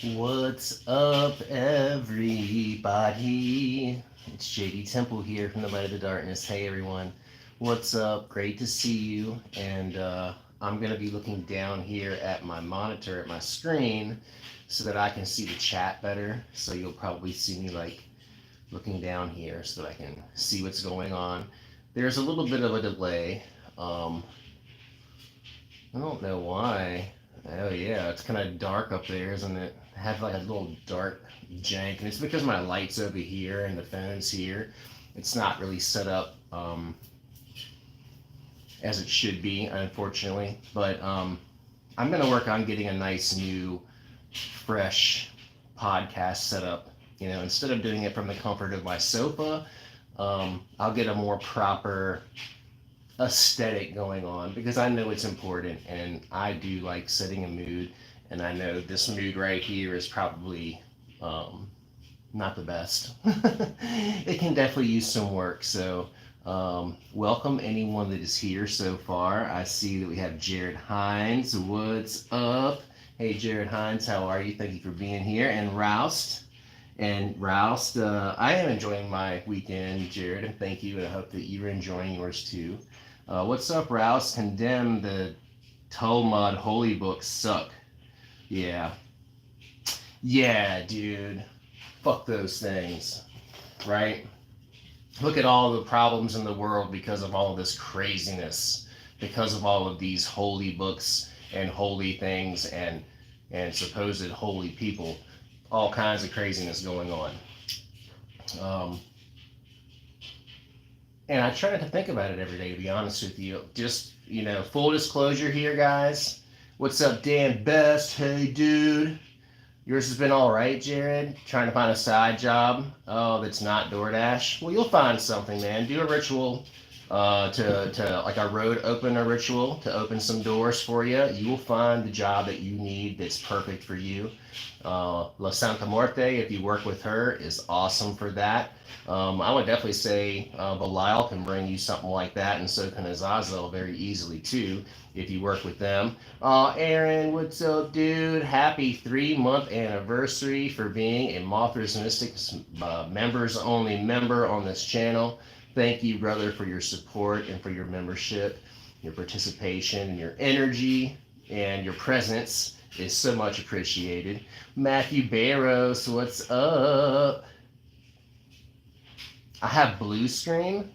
What's up, everybody? It's JD Temple here from the Light of the Darkness. Hey, everyone. What's up? Great to see you. And I'm going to be looking down here at my monitor, at my screen, so that I can see the chat better. So you'll probably see me like looking down here so that I can see what's going on. There's a little bit of a delay. I don't know why. Oh yeah, it's kind of dark up there, isn't it? I have like a little dark jank, and it's because my light's over here and the phone's here. It's not really set up as it should be, unfortunately. But I'm gonna work on getting a nice new, fresh podcast set up. You know, instead of doing it from the comfort of my sofa, I'll get a more proper aesthetic going on because I know it's important and I do like setting a mood, and I know this mood right here is probably not the best. It can definitely use some work. So welcome anyone that is here so far. I see that we have Jared Hines. What's up? Hey Jared Hines, how are you? Thank you for being here. And Roust. I am enjoying my weekend, Jared, and thank you, and I hope that you're enjoying yours too. What's up, Rouse? Condemn the Talmud holy books suck. Yeah. Yeah, dude. Fuck those things. Right? Look at all the problems in the world because of all of this craziness. Because of all of these holy books and holy things and supposed holy people. All kinds of craziness going on. And I try not to think about it every day, to be honest with you. Just, full disclosure here, guys. What's up, Dan Best? Hey, dude. Yours has been all right, Jared? Trying to find a side job? Oh, that's not DoorDash? Well, you'll find something, man. Do a ritual like I wrote, open a ritual to open some doors for you. You will find the job that you need that's perfect for you. La Santa Muerte, if you work with her, is awesome for that. I would definitely say Belial can bring you something like that, and so can Azazel very easily too, if you work with them. Aaron, what's up, dude? Happy 3-month anniversary for being a Mothra's Mystics members only member on this channel. Thank you, brother, for your support and for your membership, your participation, and your energy, and your presence is so much appreciated. Matthew Barros, what's up? I have blue screen.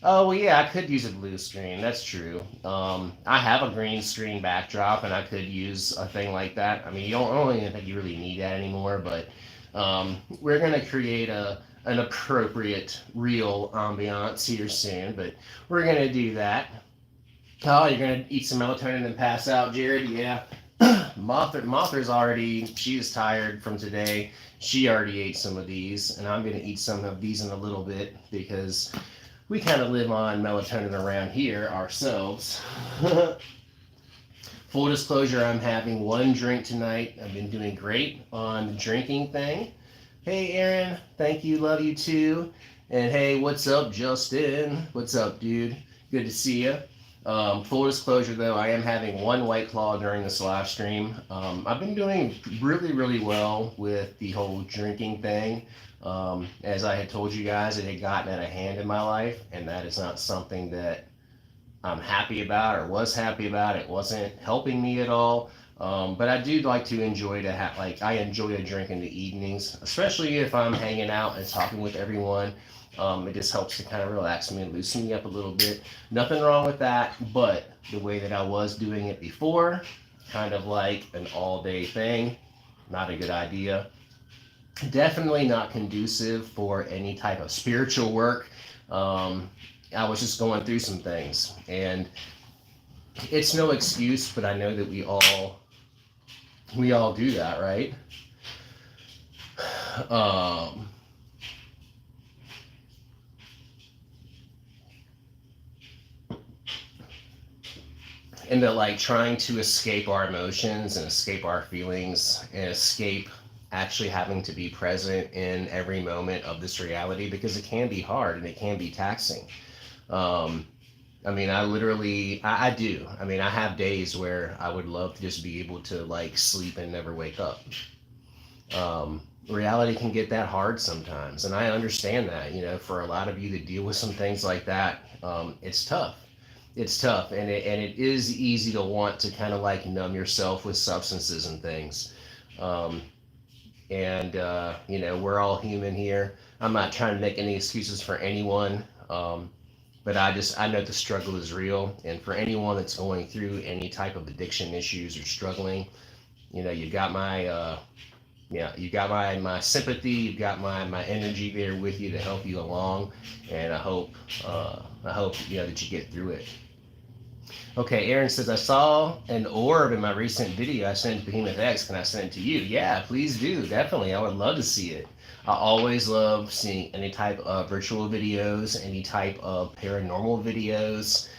Oh, well, yeah, I could use a blue screen. That's true. I have a green screen backdrop, and I could use a thing like that. I mean, I don't even think you really need that anymore, but we're going to create an appropriate, real ambiance here soon, but we're going to do that. Oh, you're going to eat some melatonin and pass out, Jared? Yeah. Mothra's already, she is tired from today. She already ate some of these, and I'm going to eat some of these in a little bit because we kind of live on melatonin around here ourselves. Full disclosure, I'm having one drink tonight. I've been doing great on the drinking thing. Hey, Aaron, thank you, love you too. And hey, what's up, Justin? What's up, dude? Good to see you. Full disclosure, though, I am having one White Claw during this live stream. I've been doing really, really well with the whole drinking thing. As I had told you guys, it had gotten out of hand in my life, and that is not something that I'm happy about or was happy about. It wasn't helping me at all. But I do like to enjoy I enjoy a drink in the evenings, especially if I'm hanging out and talking with everyone. It just helps to kind of relax me and loosen me up a little bit. Nothing wrong with that, but the way that I was doing it before, kind of like an all-day thing, not a good idea. Definitely not conducive for any type of spiritual work. I was just going through some things, and it's no excuse, but I know that we all do that, right? And that, like, trying to escape our emotions and escape our feelings and escape actually having to be present in every moment of this reality, because it can be hard and it can be taxing. I mean, I do. I mean, I have days where I would love to just be able to like sleep and never wake up. Reality can get that hard sometimes, and I understand that. For a lot of you that deal with some things like that, it's tough. It's tough, and it is easy to want to kind of like numb yourself with substances and things. Um, and we're all human here. I'm not trying to make any excuses for anyone, but I know the struggle is real, and for anyone that's going through any type of addiction issues or struggling, you got my you got my sympathy, you've got my energy there with you to help you along, and I hope that you get through it. Okay, Aaron says, I saw an orb in my recent video I sent to Behemoth X. Can I send it to you? Yeah, please do. Definitely. I would love to see it. I always love seeing any type of virtual videos, any type of paranormal videos,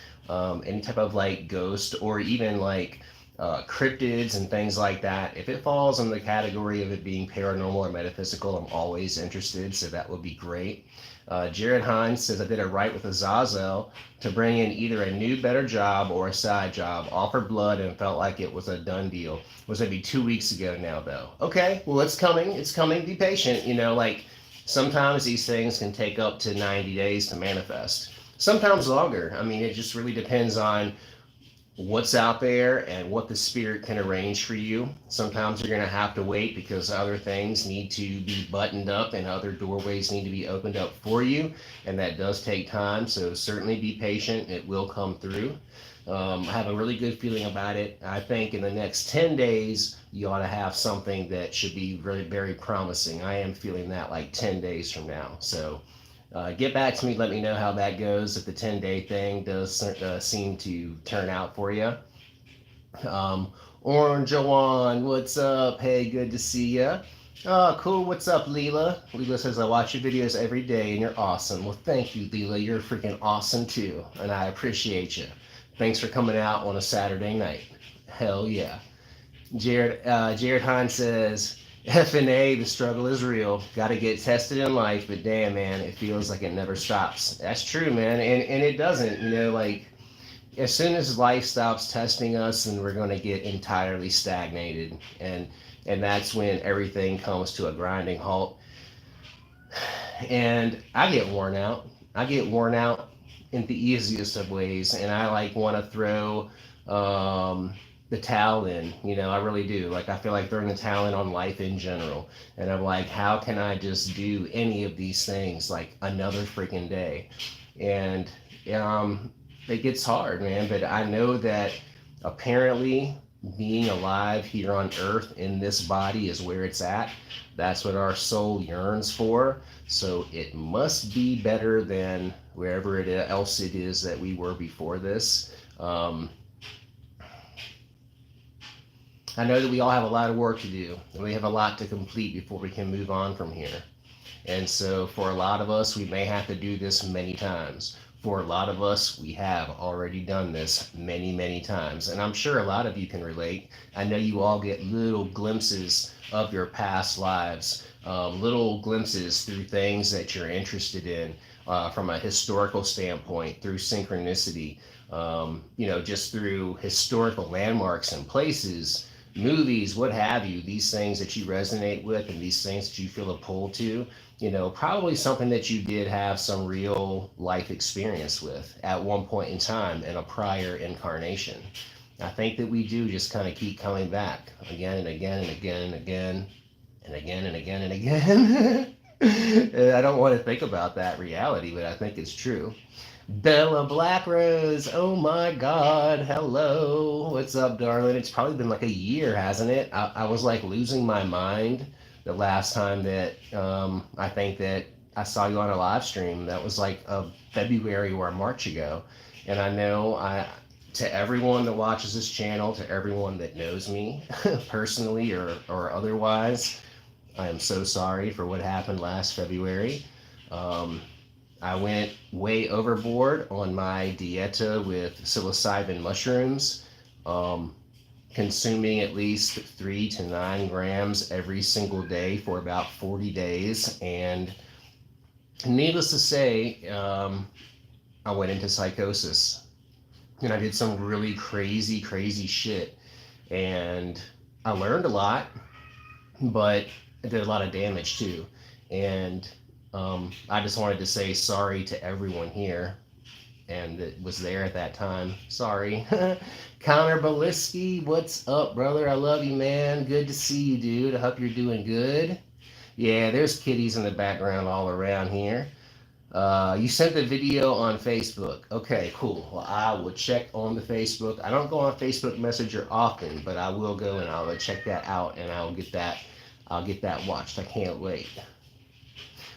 any type of like ghost or even like cryptids and things like that. If it falls in the category of it being paranormal or metaphysical, I'm always interested, so that would be great. Jared Hines says, I did it right with Azazel to bring in either a new, better job or a side job. Offered blood and felt like it was a done deal. It was maybe 2 weeks ago now, though. Okay, well, it's coming. It's coming. Be patient. Like sometimes these things can take up to 90 days to manifest. Sometimes longer. I mean, it just really depends on what's out there and what the spirit can arrange for you. Sometimes you're going to have to wait because other things need to be buttoned up and other doorways need to be opened up for you, and that does take time. So certainly be patient. It will come through. I have a really good feeling about it. I think in the next 10 days, you ought to have something that should be very, very promising. I am feeling that like 10 days from now. So get back to me. Let me know how that goes. If the 10-day thing does seem to turn out for you. Orange Jawan, what's up? Hey, good to see you. Oh, cool. What's up, Leela? Leela says, I watch your videos every day and you're awesome. Well, thank you, Leela. You're freaking awesome too. And I appreciate you. Thanks for coming out on a Saturday night. Hell yeah. Jared Hines says, FNA, the struggle is real. Got to get tested in life, but damn, man, it feels like it never stops. That's true, man, and it doesn't. Like as soon as life stops testing us, then we're going to get entirely stagnated, and that's when everything comes to a grinding halt. And I get worn out. I get worn out in the easiest of ways, and I like want to throw the towel in. I really do. Like I feel like throwing the towel in on life in general, and I'm like, how can I just do any of these things like another freaking day? And it gets hard, man. But I know that apparently being alive here on earth in this body is where it's at. That's what our soul yearns for. So it must be better than wherever else it is that we were before this. I know that we all have a lot of work to do, and we have a lot to complete before we can move on from here. And so for a lot of us, we may have to do this many times. For a lot of us, we have already done this many, many times. And I'm sure a lot of you can relate. I know you all get little glimpses of your past lives, little glimpses through things that you're interested in from a historical standpoint, through synchronicity, just through historical landmarks and places, movies, what have you, these things that you resonate with and these things that you feel a pull to, probably something that you did have some real life experience with at one point in time in a prior incarnation. I think that we do just kind of keep coming back again and again and again and again and again and again and again. I don't want to think about that reality, but I think it's true. Bella Blackrose, oh my God, hello. What's up, darling? It's probably been like a year, hasn't it? I was like losing my mind the last time that I think that I saw you on a live stream. That was like a February or a March ago. And I know to everyone that watches this channel, to everyone that knows me personally or otherwise, I am so sorry for what happened last February. I went way overboard on my dieta with psilocybin mushrooms, consuming at least 3 to 9 grams every single day for about 40 days. And needless to say, I went into psychosis. And I did some really crazy, crazy shit. And I learned a lot, but it did a lot of damage too. And I just wanted to say sorry to everyone here and that was there at that time. Sorry. Connor Balisky, what's up, brother? I love you, man. Good to see you, dude. I hope you're doing good. Yeah, there's kitties in the background all around here. You sent the video on Facebook. Okay, cool. Well, I will check on the Facebook. I don't go on Facebook Messenger often, but I will go and I'll check that out and I'll get that. I'll get that watched. I can't wait.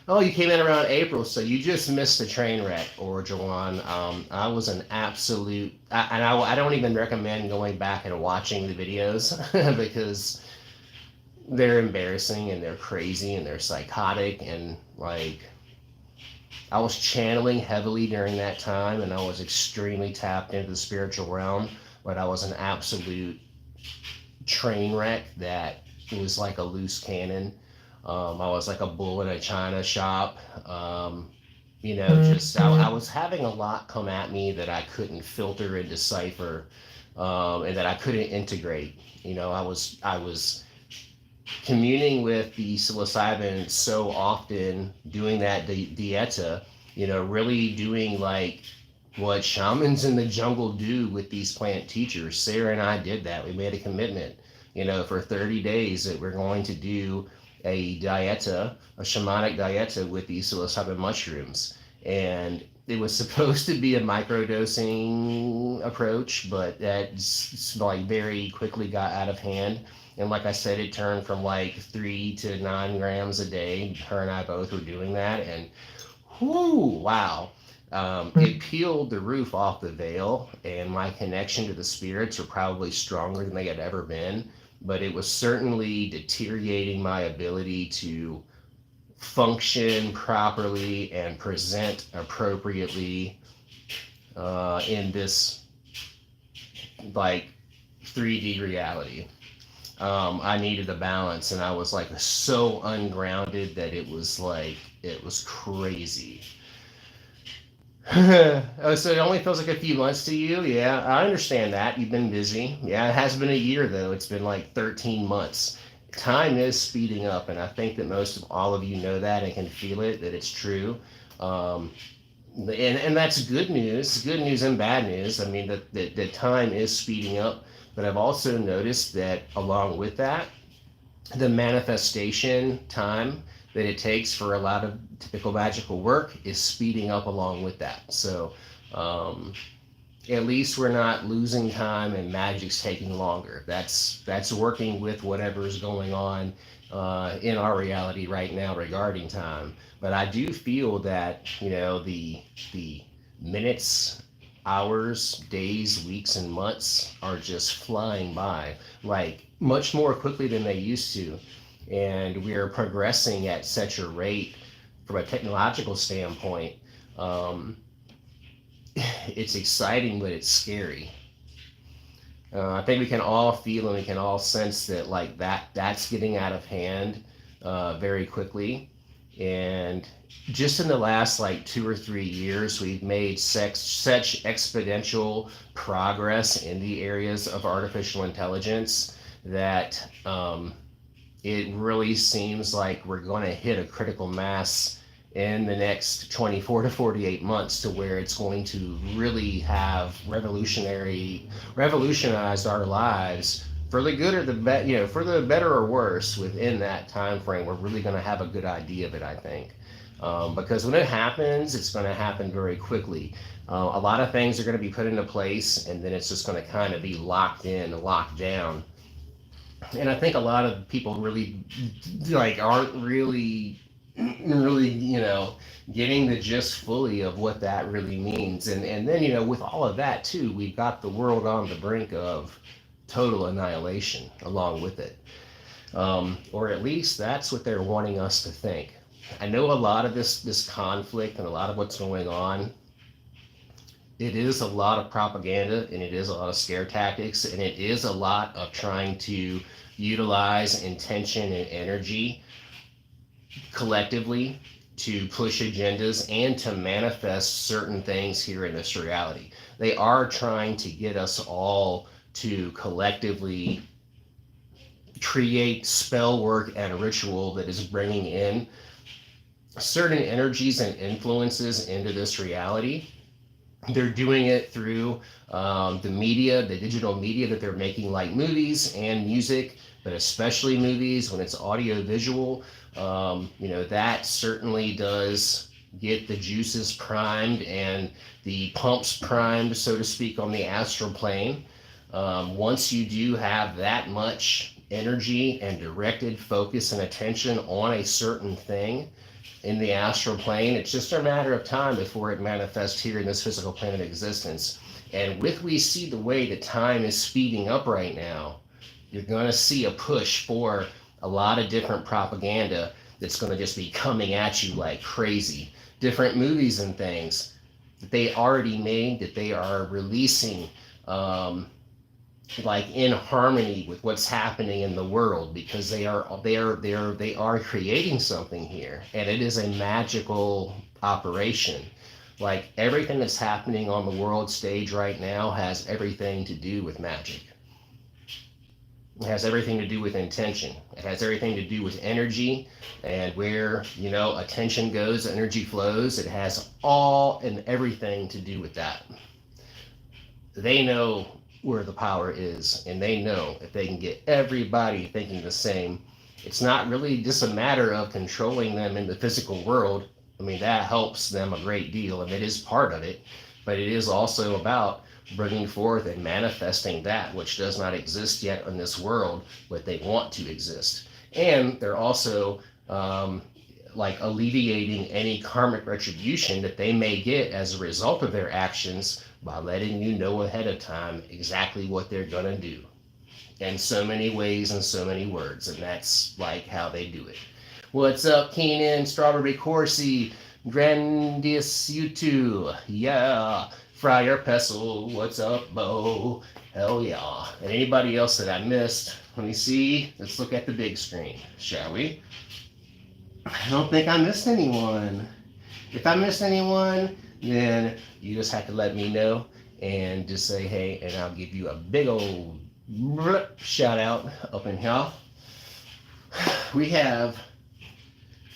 Oh, you came in around April, so you just missed the train wreck, or Jawan. I was an absolute, I don't even recommend going back and watching the videos because they're embarrassing and they're crazy and they're psychotic and like I was channeling heavily during that time and I was extremely tapped into the spiritual realm, but I was an absolute train wreck that was like a loose cannon. I was like a bull in a china shop. Just I was having a lot come at me that I couldn't filter and decipher, and that I couldn't integrate. I was communing with the psilocybin so often, doing that dieta, really doing like what shamans in the jungle do with these plant teachers. Sarah and I did that. We made a commitment, for 30 days that we're going to do a dieta, a shamanic dieta with these psilocybin mushrooms. And it was supposed to be a microdosing approach, but that's like very quickly got out of hand. And like I said, it turned from like 3 to 9 grams a day. Her and I both were doing that. And whoo, wow. It peeled the roof off the veil, and my connection to the spirits were probably stronger than they had ever been. But it was certainly deteriorating my ability to function properly and present appropriately in this like 3D reality. I needed a balance, and I was like so ungrounded that it was crazy. Oh, so it only feels like a few months to you? Yeah, I understand that. You've been busy. Yeah, it has been a year though. It's been like 13 months. Time is speeding up, and I think that most of all of you know that and can feel it, that it's true. And that's good news and bad news. I mean, the time is speeding up, but I've also noticed that along with that, the manifestation time that it takes for a lot of typical magical work is speeding up along with that. So at least we're not losing time and magic's taking longer. That's working with whatever's going on in our reality right now regarding time. But I do feel that the minutes, hours, days, weeks, and months are just flying by, like much more quickly than they used to. And we are progressing at such a rate from a technological standpoint. It's exciting, but it's scary. I think we can all feel and we can all sense that like that's getting out of hand very quickly. And just in the last like 2 or 3 years, we've made such exponential progress in the areas of artificial intelligence that it really seems like we're going to hit a critical mass in the next 24 to 48 months to where it's going to really have revolutionized our lives for the good or the bad, for the better or worse within that time frame. We're really going to have a good idea of it, I think. Because when it happens, it's going to happen very quickly. A lot of things are going to be put into place, and then it's just going to kind of be locked in, locked down. And I think a lot of people really aren't really getting the gist fully of what that really means. And then with all of that too, we've got the world on the brink of total annihilation along with it, or at least that's what they're wanting us to think. I know a lot of this conflict and a lot of what's going on, it is a lot of propaganda, and it is a lot of scare tactics, and it is a lot of trying to utilize intention and energy collectively to push agendas and to manifest certain things here in this reality. They are trying to get us all to collectively create spell work and ritual that is bringing in certain energies and influences into this reality. They're doing it through the media, the digital media that they're making, like movies and music, but especially movies when it's audio visual. That certainly does get the juices primed and the pumps primed, so to speak, on the astral plane. Once you do have that much energy and directed focus and attention on a certain thing in the astral plane, it's just a matter of time before it manifests here in this physical plane of existence. And we see the way that time is speeding up right now, you're going to see a push for a lot of different propaganda that's going to just be coming at you like crazy. Different movies and things that they already made, that they are releasing like in harmony with what's happening in the world, because they are creating something here, and it is a magical operation. Like everything that's happening on the world stage right now has everything to do with magic. It has everything to do with intention. It has everything to do with energy, and where, attention goes, energy flows. It has all and everything to do with that. They know where the power is, and they know if they can get everybody thinking the same, it's not really just a matter of controlling them in the physical world. I mean, that helps them a great deal, and it is part of it, but it is also about bringing forth and manifesting that which does not exist yet in this world, but they want to exist. And they're also like alleviating any karmic retribution that they may get as a result of their actions, by letting you know ahead of time exactly what they're going to do in so many ways and so many words. And that's like how they do it. What's up, Keenan, Strawberry Corsi, Grandius U2, yeah, Friar Pestle, what's up, Bo, hell yeah. And anybody else that I missed, let me see, let's look at the big screen, shall we? I don't think I missed anyone. If I missed anyone, then you just have to let me know and just say hey, and I'll give you a big old shout out up in here. We have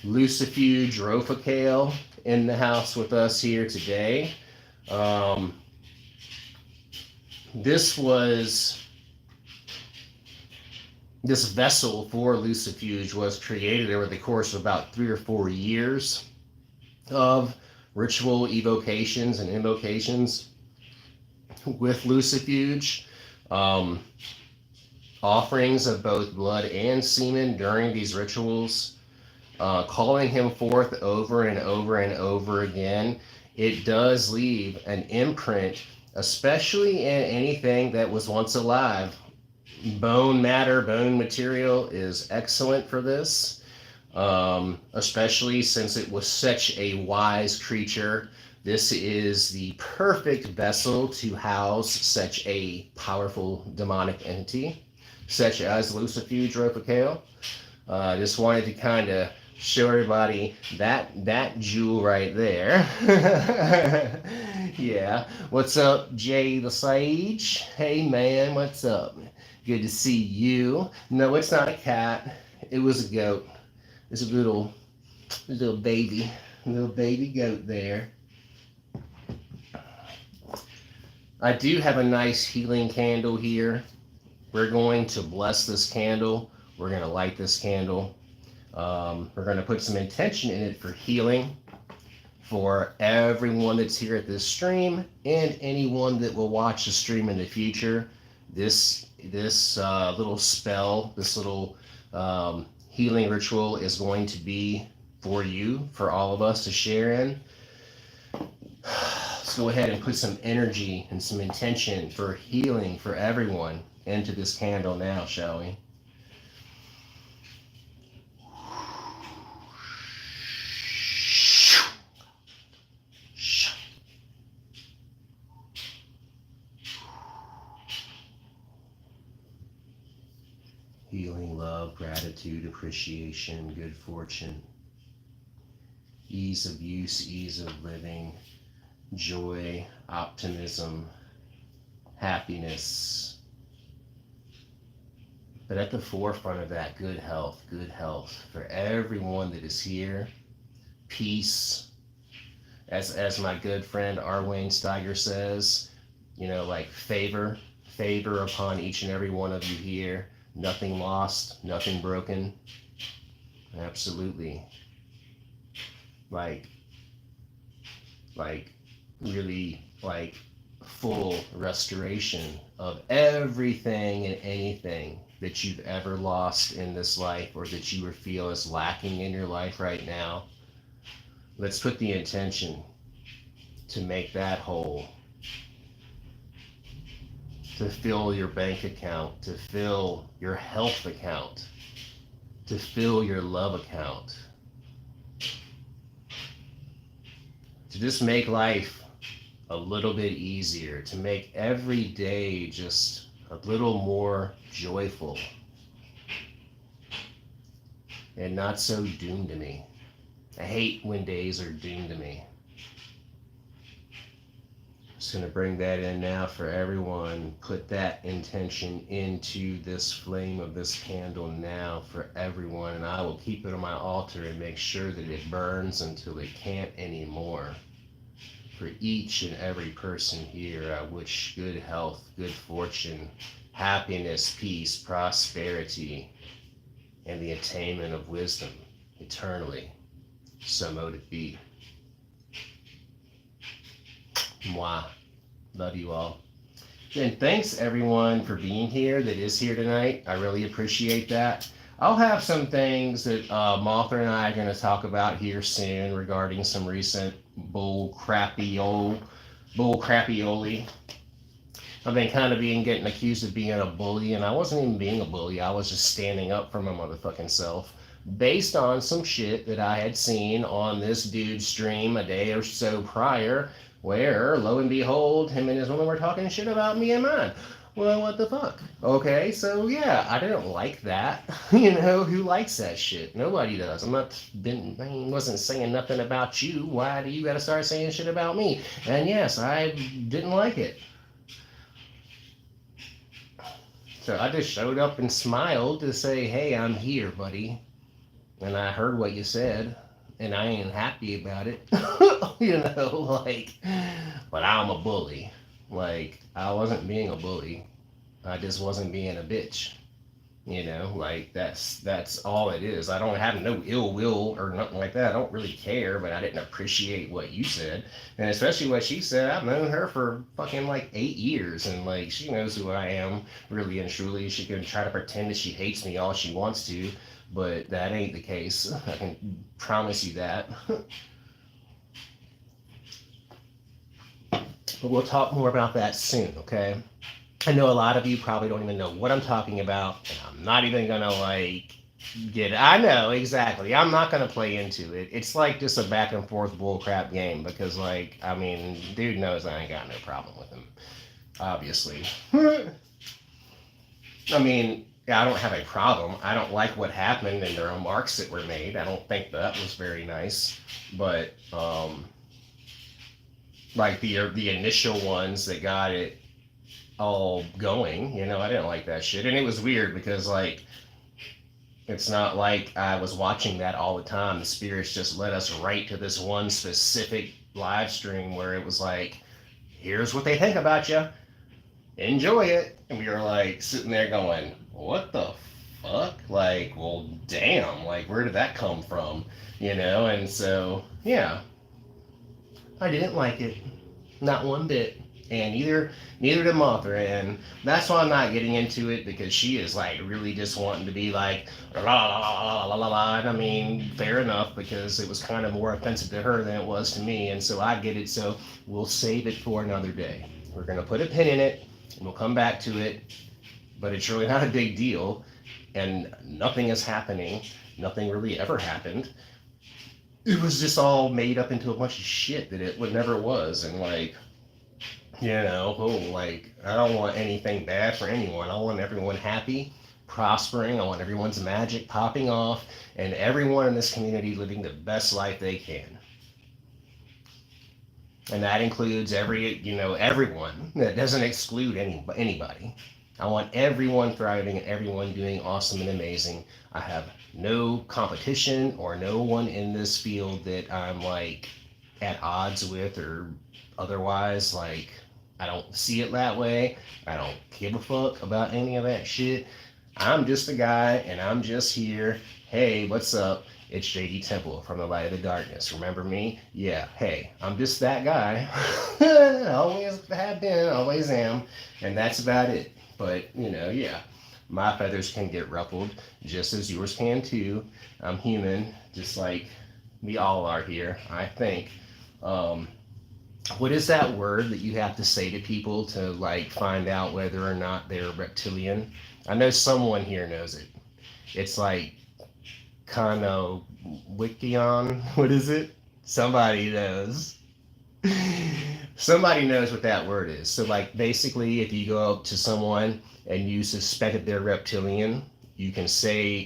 Lucifuge Rofacale in the house with us here today. This vessel for Lucifuge was created over the course of about 3 or 4 years of ritual evocations and invocations with Lucifuge, offerings of both blood and semen during these rituals, calling him forth over and over and over again. It does leave an imprint, especially in anything that was once alive. Bone matter, bone material is excellent for this. Especially since it was such a wise creature. This is the perfect vessel to house such a powerful demonic entity, such as Lucifuge Rofacale. Just wanted to kind of show everybody that jewel right there. Yeah. What's up, Jay the Sage? Hey, man, what's up? Good to see you. No, it's not a cat. It was a goat. There's a little baby goat there. I do have a nice healing candle here. We're going to bless this candle. We're going to light this candle. We're going to put some intention in it for healing for everyone that's here at this stream and anyone that will watch the stream in the future. This little spell, this little healing ritual is going to be for you, for all of us to share in. Let's go ahead and put some energy and some intention for healing for everyone into this candle now, shall we? Healing, love, gratitude, appreciation, good fortune, ease of use, ease of living, joy, optimism, happiness, But at the forefront of that, good health for everyone that is here, peace, as my good friend Arwayne Steiger says, you know, like favor upon each and every one of you here. Nothing lost, nothing broken. Absolutely. Like really, like full restoration of everything and anything that you've ever lost in this life, or that you feel is lacking in your life right now. Let's put the intention to make that whole, to fill your bank account, to fill your health account, to fill your love account, to just make life a little bit easier, to make every day just a little more joyful and not so doomed to me. I hate when days are doomed to me. Just going to bring that in now for everyone. Put that intention into this flame of this candle now for everyone, and I will keep it on my altar and make sure that it burns until it can't anymore. For each and every person here, I wish good health, good fortune, happiness, peace, prosperity, and the attainment of wisdom eternally. So mote it be. Mwah. Love you all. And thanks everyone for being here that is here tonight. I really appreciate that. I'll have some things that Martha and I are going to talk about here soon regarding some recent bull crappy-oli. I've been kind of getting accused of being a bully, and I wasn't even being a bully. I was just standing up for my motherfucking self based on some shit that I had seen on this dude's stream a day or so prior, where, lo and behold, him and his woman were talking shit about me and mine. Well, what the fuck? Okay, so yeah, I didn't like that. You know, who likes that shit? Nobody does. I wasn't saying nothing about you. Why do you gotta start saying shit about me? And yes, I didn't like it. So I just showed up and smiled to say, hey, I'm here, buddy. And I heard what you said, and I ain't happy about it. You know, like, but I'm a bully. Like, I wasn't being a bully. I just wasn't being a bitch. You know, like, that's all it is. I don't have no ill will or nothing like that. I don't really care, but I didn't appreciate what you said. And especially what she said. I've known her for fucking like 8 years, and like, she knows who I am, really and truly. She can try to pretend that she hates me all she wants to, but that ain't the case. I can promise you that. But we'll talk more about that soon, okay? I know a lot of you probably don't even know what I'm talking about, and I'm not even gonna like get it. I know, exactly. I'm not gonna play into it. It's like just a back and forth bullcrap game, because like, I mean, dude knows I ain't got no problem with him, obviously. I mean, I don't have a problem. I don't like what happened and the remarks that were made. I don't think that was very nice, but like the initial ones that got it all going, you know, I didn't like that shit. And it was weird because like, it's not like I was watching that all the time. The spirits just led us right to this one specific live stream where it was like, here's what they think about you, enjoy it. And we were like sitting there going, what the fuck? Like, well, damn, like, where did that come from? You know? And so, yeah, I didn't like it, not one bit, and neither did Martha, and that's why I'm not getting into it, because she is like really just wanting to be like la la la la la la la. And I mean, fair enough, because it was kind of more offensive to her than it was to me, and so I get it. So we'll save it for another day. We're gonna put a pin in it, and we'll come back to it. But it's really not a big deal, and nothing is happening. Nothing really ever happened. It was just all made up into a bunch of shit that it never was. And like, you know, like, I don't want anything bad for anyone. I want everyone happy, prospering. I want everyone's magic popping off, and everyone in this community living the best life they can. And that includes everyone. That doesn't exclude anybody. I want everyone thriving and everyone doing awesome and amazing. I have no competition or no one in this field that I'm like at odds with or otherwise. Like, I don't see it that way. I don't give a fuck about any of that shit. I'm just a guy and I'm just here. Hey, what's up? It's JD Temple from the Light of the Darkness. Remember me? Yeah, hey, I'm just that guy. Always have been, always am. And that's about it. But, yeah, my feathers can get ruffled just as yours can too. I'm human, just like we all are here, I think. What is that word that you have to say to people to like find out whether or not they're reptilian? I know someone here knows it. It's like Wikion. What is it? Somebody knows. Somebody knows what that word is. So like basically if you go up to someone and you suspect that they're reptilian, you can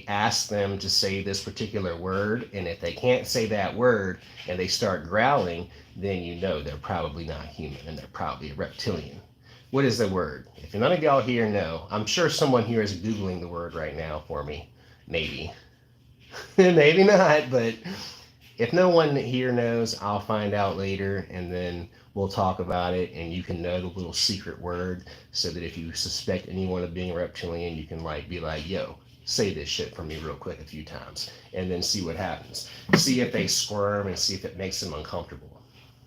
ask them to say this particular word, and if they can't say that word and they start growling, then you know they're probably not human and they're probably a reptilian. What is the word? If none of y'all here know, I'm sure someone here is Googling the word right now for me. Maybe. Maybe not, but if no one here knows, I'll find out later, and then we'll talk about it, and you can know the little secret word, so that if you suspect anyone of being a reptilian, you can like be like, yo, say this shit for me real quick a few times, and then see what happens. See if they squirm and see if it makes them uncomfortable.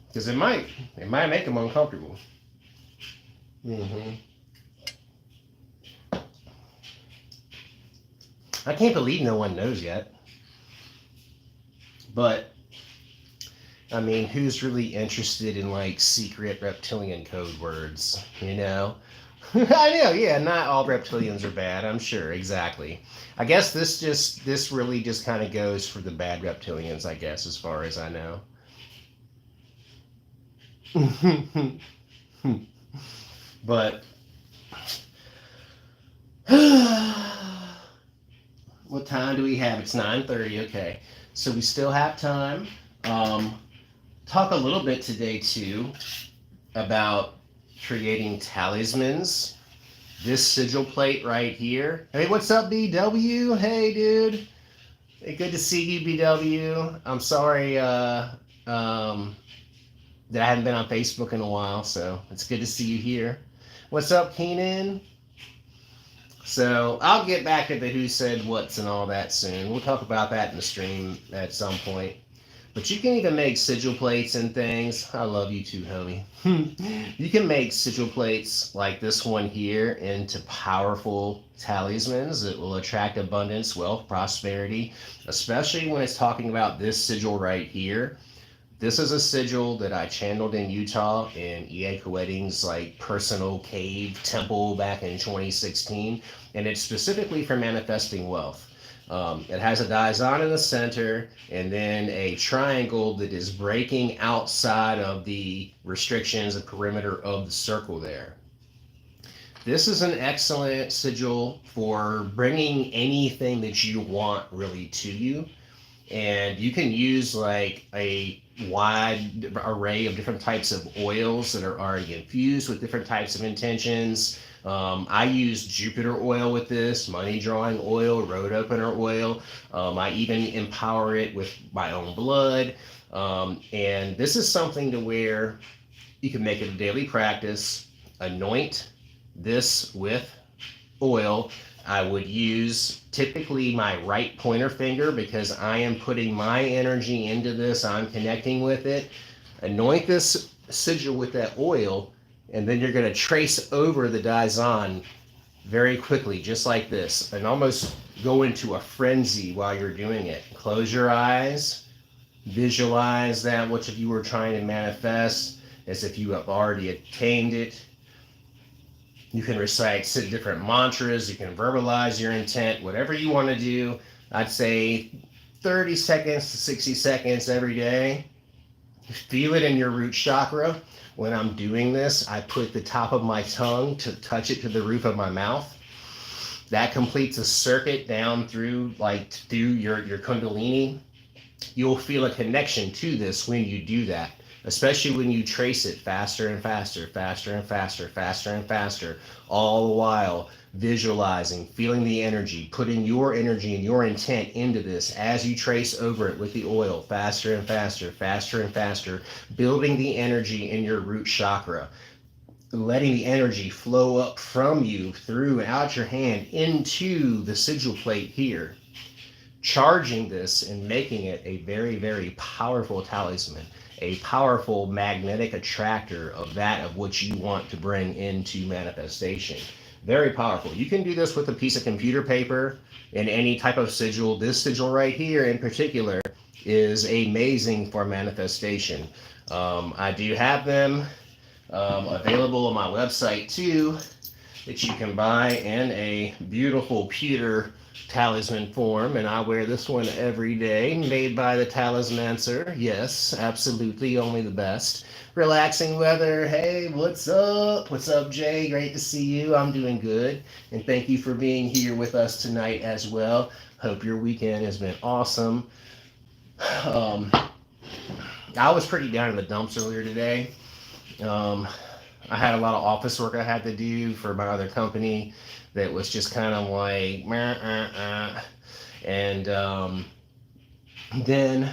Because it might make them uncomfortable. I can't believe no one knows yet. But, I mean, who's really interested in like secret reptilian code words, I know, yeah, not all reptilians are bad, I'm sure, exactly. I guess this really just kind of goes for the bad reptilians, I guess, as far as I know. But, what time do we have? It's 9:30, okay. So we still have time. Talk a little bit today too about creating talismans. This sigil plate right here. Hey, what's up, BW? Hey, dude. Hey, good to see you, BW. I'm sorry that I haven't been on Facebook in a while, so it's good to see you here. What's up, Keenan? So I'll get back to the who said what's and all that soon. We'll talk about that in the stream at some point. But you can even make sigil plates and things. I love you too, homie. You can make sigil plates like this one here into powerful talismans that will attract abundance, wealth, prosperity, especially when it's talking about this sigil right here. This is a sigil that I channeled in Utah in E.A. Koetting's like personal cave temple back in 2016, and it's specifically for manifesting wealth. It has a Daizan in the center, and then a triangle that is breaking outside of the restrictions and perimeter of the circle there. This is an excellent sigil for bringing anything that you want really to you. And you can use like a wide array of different types of oils that are already infused with different types of intentions. I use Jupiter oil with this, money drawing oil, road opener oil. I even empower it with my own blood. And this is something to where you can make it a daily practice. Anoint this with oil. I would use typically my right pointer finger because I am putting my energy into this. I'm connecting with it. Anoint this sigil with that oil, and then you're going to trace over the Daizan very quickly, just like this, and almost go into a frenzy while you're doing it. Close your eyes. Visualize that which you were trying to manifest as if you have already attained it. You can recite different mantras. You can verbalize your intent, whatever you want to do. I'd say 30 seconds to 60 seconds every day. Feel it in your root chakra. When I'm doing this, I put the top of my tongue to touch it to the roof of my mouth. That completes a circuit down through your Kundalini. You'll feel a connection to this when you do that, especially when you trace it faster and faster, faster and faster, faster and faster, all the while visualizing, feeling the energy, putting your energy and your intent into this as you trace over it with the oil, faster and faster, faster and faster, building the energy in your root chakra, letting the energy flow up from you throughout your hand into the sigil plate here, charging this and making it a very, very powerful talisman, a powerful magnetic attractor of that of what you want to bring into manifestation. Very powerful. You can do this with a piece of computer paper and any type of sigil. This sigil right here in particular is amazing for manifestation. I do have them available on my website too, that you can buy in a beautiful pewter talisman form, and I wear this one every day, made by the Talismancer. Yes, absolutely, only the best. Relaxing weather. Hey, what's up? What's up, Jay? Great to see you. I'm doing good, and thank you for being here with us tonight as well. Hope your weekend has been awesome. I was pretty down in the dumps earlier today. I had a lot of office work I had to do for my other company that was just kind of like, and then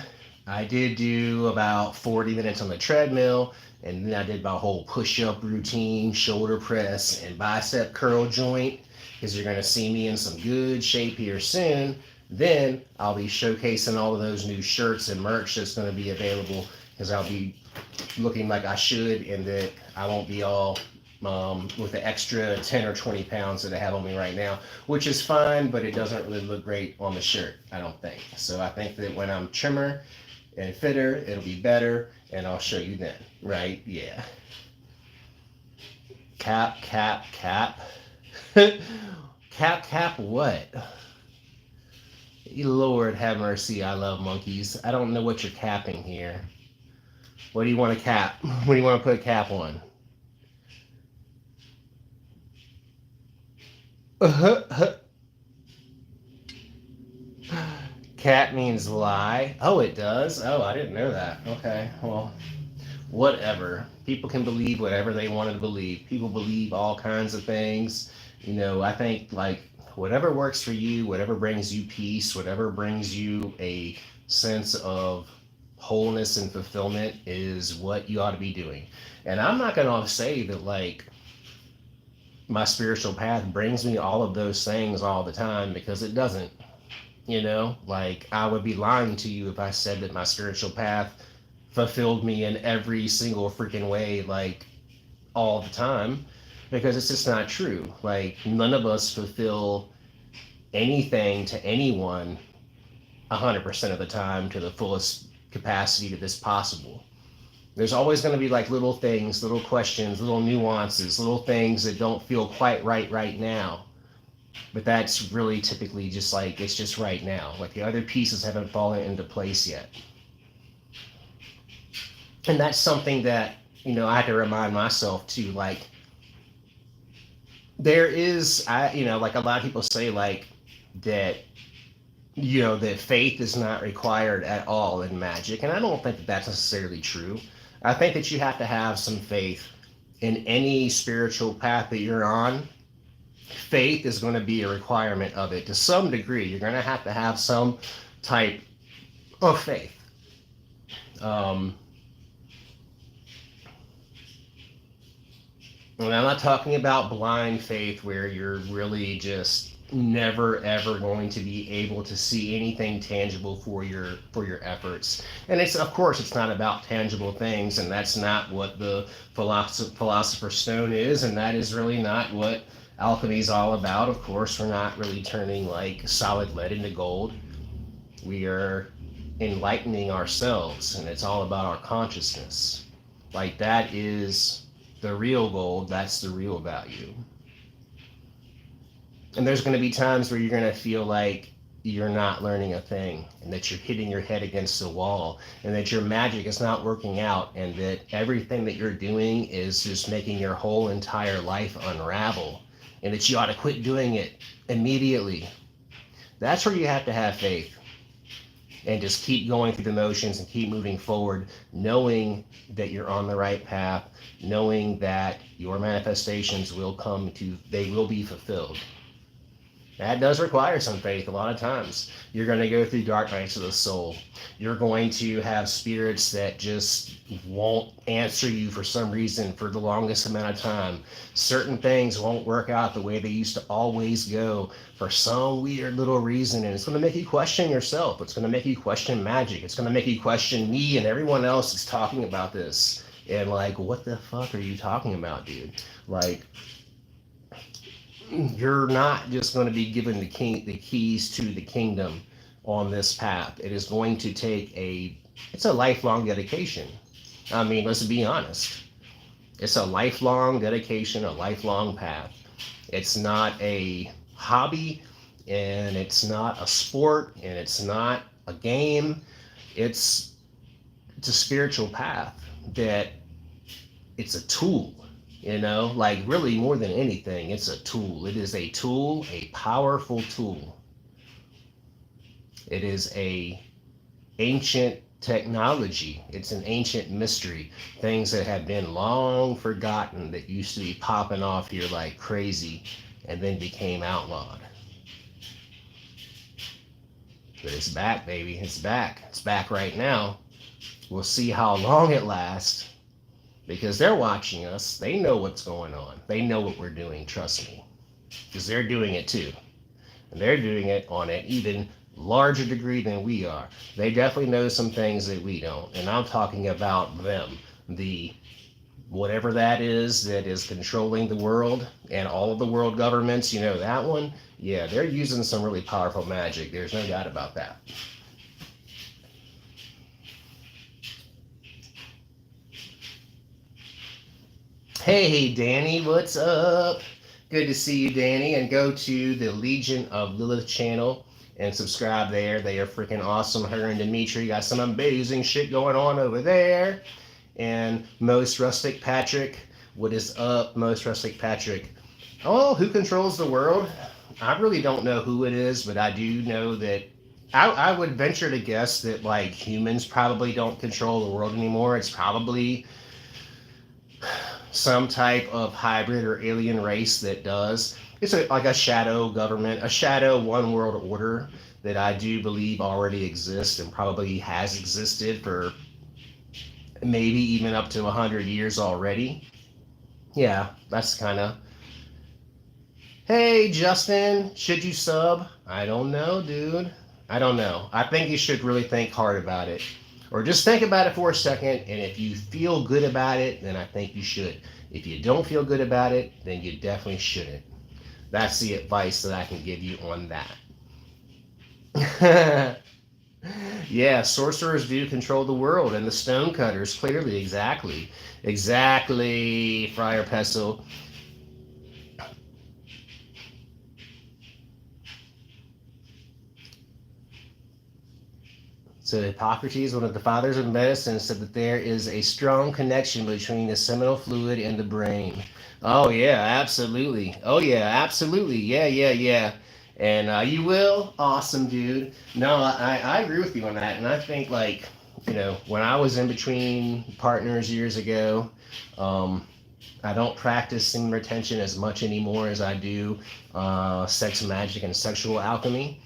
I did do about 40 minutes on the treadmill, and then I did my whole push-up routine, shoulder press, and bicep curl joint, because you're going to see me in some good shape here soon. Then I'll be showcasing all of those new shirts and merch that's going to be available, because I'll be looking like I should, and that I won't be all with the extra 10 or 20 pounds that I have on me right now, which is fine, but it doesn't really look great on the shirt, I don't think. So I think that when I'm trimmer and fitter, it'll be better, and I'll show you then, right? Yeah. Cap, cap, cap. Cap, cap what? Lord have mercy, I love monkeys. I don't know what you're capping here. What do you want to cap? What do you want to put a cap on? Cat means lie. Oh, it does? Oh, I didn't know that. Okay, well, whatever. People can believe whatever they wanted to believe. People believe all kinds of things. You know, I think, like, whatever works for you, whatever brings you peace, whatever brings you a sense of wholeness and fulfillment is what you ought to be doing. And I'm not going to say that, like, my spiritual path brings me all of those things all the time, because it doesn't. You know, like, I would be lying to you if I said that my spiritual path fulfilled me in every single freaking way, like, all the time, because it's just not true. Like, none of us fulfill anything to anyone 100% of the time to the fullest capacity that is possible. There's always going to be, like, little things, little questions, little nuances, little things that don't feel quite right now. But that's really typically just like, it's just right now. Like, the other pieces haven't fallen into place yet. And that's something that, you know, I had to remind myself too. Like, there is, like, a lot of people say, like, that, you know, that faith is not required at all in magic. And I don't think that that's necessarily true. I think that you have to have some faith in any spiritual path that you're on. Faith is going to be a requirement of it to some degree. You're going to have some type of faith. And I'm not talking about blind faith where you're really just never ever going to be able to see anything tangible for your efforts. And it's, of course, it's not about tangible things, and that's not what the Philosopher's Stone is, and that is really not what alchemy is all about. Of course, we're not really turning, like, solid lead into gold. We are enlightening ourselves, and it's all about our consciousness. Like, that is the real gold. That's the real value. And there's going to be times where you're going to feel like you're not learning a thing, and that you're hitting your head against the wall, and that your magic is not working out, and that everything that you're doing is just making your whole entire life unravel, and that you ought to quit doing it immediately. That's where you have to have faith. and just keep going through the motions and keep moving forward, knowing that you're on the right path, knowing that your manifestations will come to, they will be fulfilled. That does require some faith a lot of times. You're going to go through dark nights of the soul. You're going to have spirits that just won't answer you for some reason for the longest amount of time. Certain things won't work out the way they used to always go for some weird little reason. And it's going to make you question yourself. It's going to make you question magic. It's going to make you question me and everyone else that's talking about this. And like, what the fuck are you talking about, dude? Like, you're not just going to be given the keys to the kingdom on this path. It is going to take it's a lifelong dedication. I mean, let's be honest. It's a lifelong dedication, a lifelong path. It's not a hobby, and it's not a sport, and it's not a game. It's a spiritual path that it's a tool. You know, like really more than anything, it's a tool. It is a tool, a powerful tool. It is a ancient technology. It's an ancient mystery. Things that have been long forgotten that used to be popping off here like crazy and then became outlawed. But it's back, baby. It's back. It's back right now. We'll see how long it lasts. Because they're watching us. They know what's going on. They know what we're doing, trust me. Because they're doing it too. And they're doing it on an even larger degree than we are. They definitely know some things that we don't. And I'm talking about them. The whatever that is controlling the world and all of the world governments, you know, that one, yeah, they're using some really powerful magic. There's no doubt about that. Hey, Danny, what's up? Good to see you, Danny. And go to the Legion of Lilith channel and subscribe there. They are freaking awesome. Her and Dimitri got some amazing shit going on over there. And Most Rustic Patrick, what is up, Most Rustic Patrick? Oh, who controls the world? I really don't know who it is, but I do know that I would venture to guess that like humans probably don't control the world anymore. It's probably some type of hybrid or alien race that does. It's like a shadow government, a shadow one world order that I do believe already exists and probably has existed for maybe even up to 100 years already. Yeah, that's kind of... Hey, Justin, should you sub? I don't know, dude. I don't know. I think you should really think hard about it. Or just think about it for a second, and if you feel good about it, then I think you should. If you don't feel good about it, then you definitely shouldn't. That's the advice that I can give you on that. Yeah, sorcerers do control the world, and the stonecutters, clearly, exactly. Exactly, Friar Pestle. So Hippocrates, one of the fathers of medicine, said that there is a strong connection between the seminal fluid and the brain. Oh yeah, absolutely. Oh yeah, absolutely. Yeah. And you will? Awesome, dude. No, I agree with you on that. And I think like, you know, when I was in between partners years ago, I don't practice semen retention as much anymore as I do sex magic and sexual alchemy.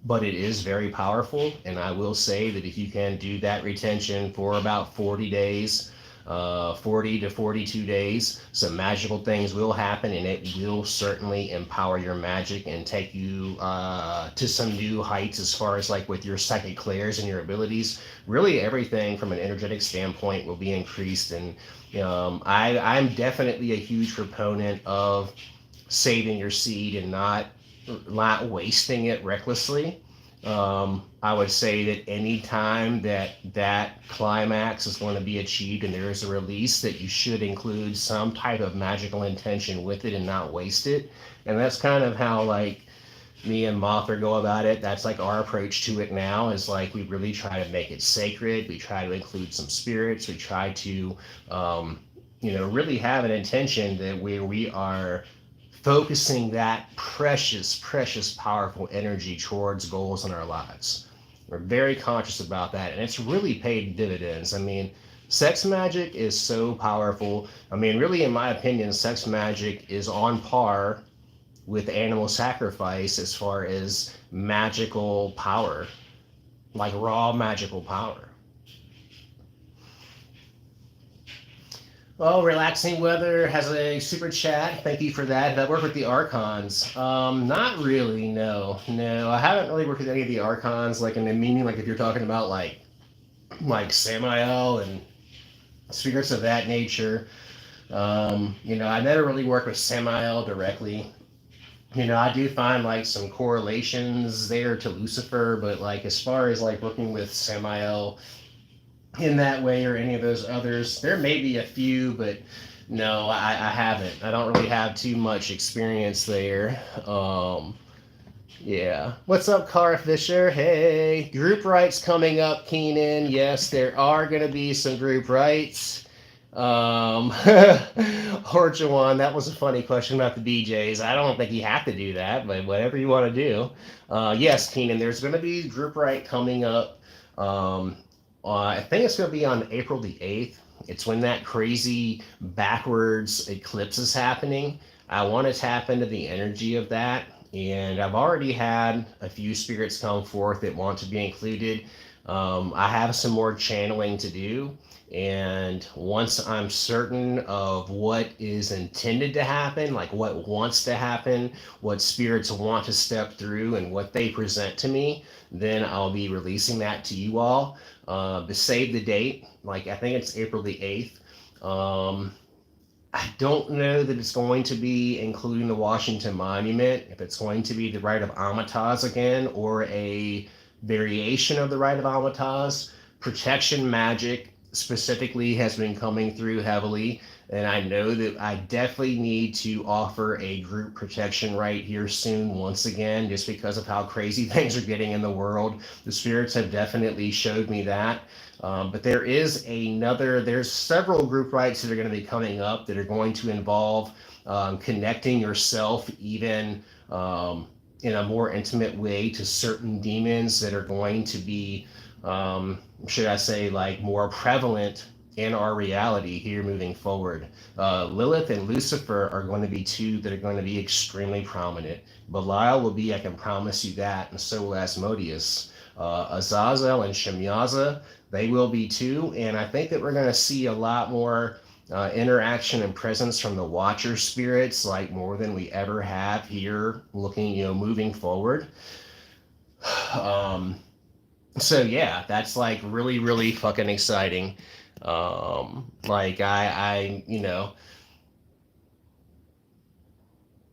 But it is very powerful, and I will say that if you can do that retention for about 40 days, 40 to 42 days, some magical things will happen, and it will certainly empower your magic and take you to some new heights as far as like with your psychic clairs and your abilities. Really everything from an energetic standpoint will be increased, and I'm definitely a huge proponent of saving your seed and not wasting it recklessly. I would say that any time that climax is going to be achieved and there is a release, that you should include some type of magical intention with it and not waste it. And that's kind of how like me and Mothra go about it. That's like our approach to it now, is like we really try to make it sacred. We try to include some spirits. We try to really have an intention that where we are focusing that precious, powerful energy towards goals in our lives. We're very conscious about that, and it's really paid dividends. I mean, sex magic is so powerful. I mean, really, in my opinion, sex magic is on par with animal sacrifice as far as magical power, like raw magical power. Well, Relaxing Weather has a super chat. Thank you for that. Have I worked with the Archons? Not really, no. No, I haven't really worked with any of the Archons, like in the meaning, like if you're talking about like Samael and spirits of that nature. I never really worked with Samael directly. I do find like some correlations there to Lucifer, but like as far as like working with Samael in that way or any of those others, there may be a few, but no, I haven't. I don't really have too much experience there. Yeah. What's up, Cara Fisher? Hey. Group rights coming up, Keenan. Yes, there are going to be some group rights. Horjawan, that was a funny question about the BJs. I don't think you have to do that, but whatever you want to do. Yes, Keenan, there's going to be group right coming up. I think it's going to be on April the 8th. It's when that crazy backwards eclipse is happening. I want to tap into the energy of that. And I've already had a few spirits come forth that want to be included. I have some more channeling to do. And once I'm certain of what is intended to happen, like what wants to happen, what spirits want to step through, and what they present to me, then I'll be releasing that to you all. To save the date, like I think it's April the 8th. I don't know that it's going to be including the Washington Monument, if it's going to be the Rite of Amataz again, or a variation of the Rite of Amataz. Protection magic specifically has been coming through heavily, and I know that I definitely need to offer a group protection right here soon once again, just because of how crazy things are getting in the world. The spirits have definitely showed me that. But there's several group rights that are going to be coming up that are going to involve connecting yourself even in a more intimate way to certain demons that are going to be should I say, like more prevalent in our reality here moving forward. Lilith and Lucifer are going to be two that are going to be extremely prominent. Belial will be, I can promise you that, and so will Asmodeus. Azazel and Shemyaza, they will be too, and I think that we're going to see a lot more interaction and presence from the Watcher spirits, like more than we ever have here, looking, moving forward. So yeah, that's like really, really fucking exciting. Like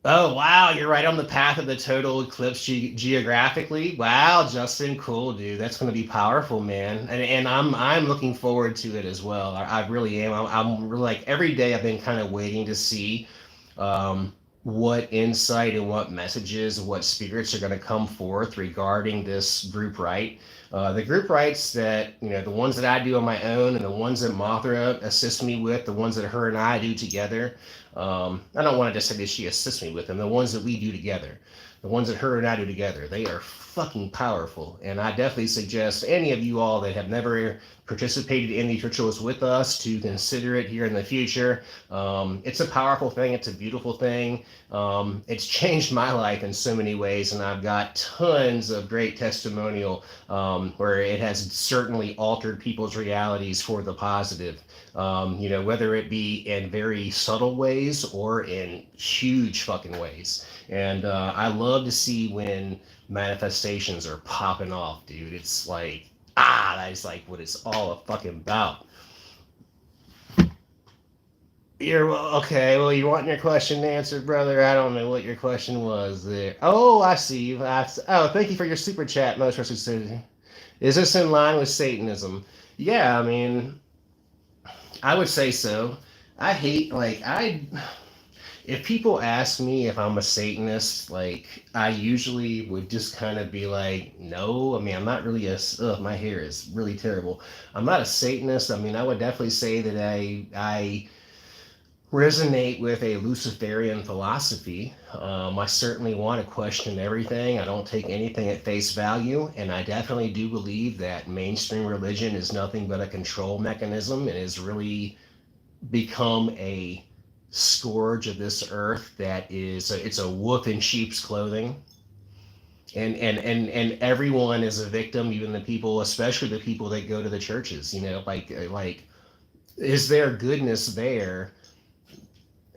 oh wow, you're right on the path of the total eclipse geographically. Wow, Justin, cool, dude. That's gonna be powerful, man. And I'm looking forward to it as well. I really am. I'm really like every day I've been kind of waiting to see what insight and what messages, what spirits are going to come forth regarding this group right. The group rights that, the ones that I do on my own and the ones that Mothra assists me with, the ones that her and I do together. I don't want to just say that she assists me with them. The ones that we do together, the ones that her and I do together, they are fucking powerful. And I definitely suggest any of you all that have never participated in these rituals with us to consider it here in the future. It's a powerful thing. It's a beautiful thing. It's changed my life in so many ways, and I've got tons of great testimonial where it has certainly altered people's realities for the positive. Whether it be in very subtle ways or in huge fucking ways. And I love to see when manifestations are popping off, dude. It's like, that's like what it's all fucking about. Okay. Well, you want your question answered, brother? I don't know what your question was there. Oh, I see. Thank you for your super chat, most respected. Is this in line with Satanism? Yeah, I mean, I would say so. I hate if people ask me if I'm a Satanist, like I usually would just kind of be like, no. I mean, I'm not really my hair is really terrible. I'm not a Satanist. I mean, I would definitely say that resonate with a Luciferian philosophy. I certainly want to question everything. I don't take anything at face value, and I definitely do believe that mainstream religion is nothing but a control mechanism and has really become a scourge of this earth that is it's a wolf in sheep's clothing. And everyone is a victim, even the people, especially the people that go to the churches, like is there goodness there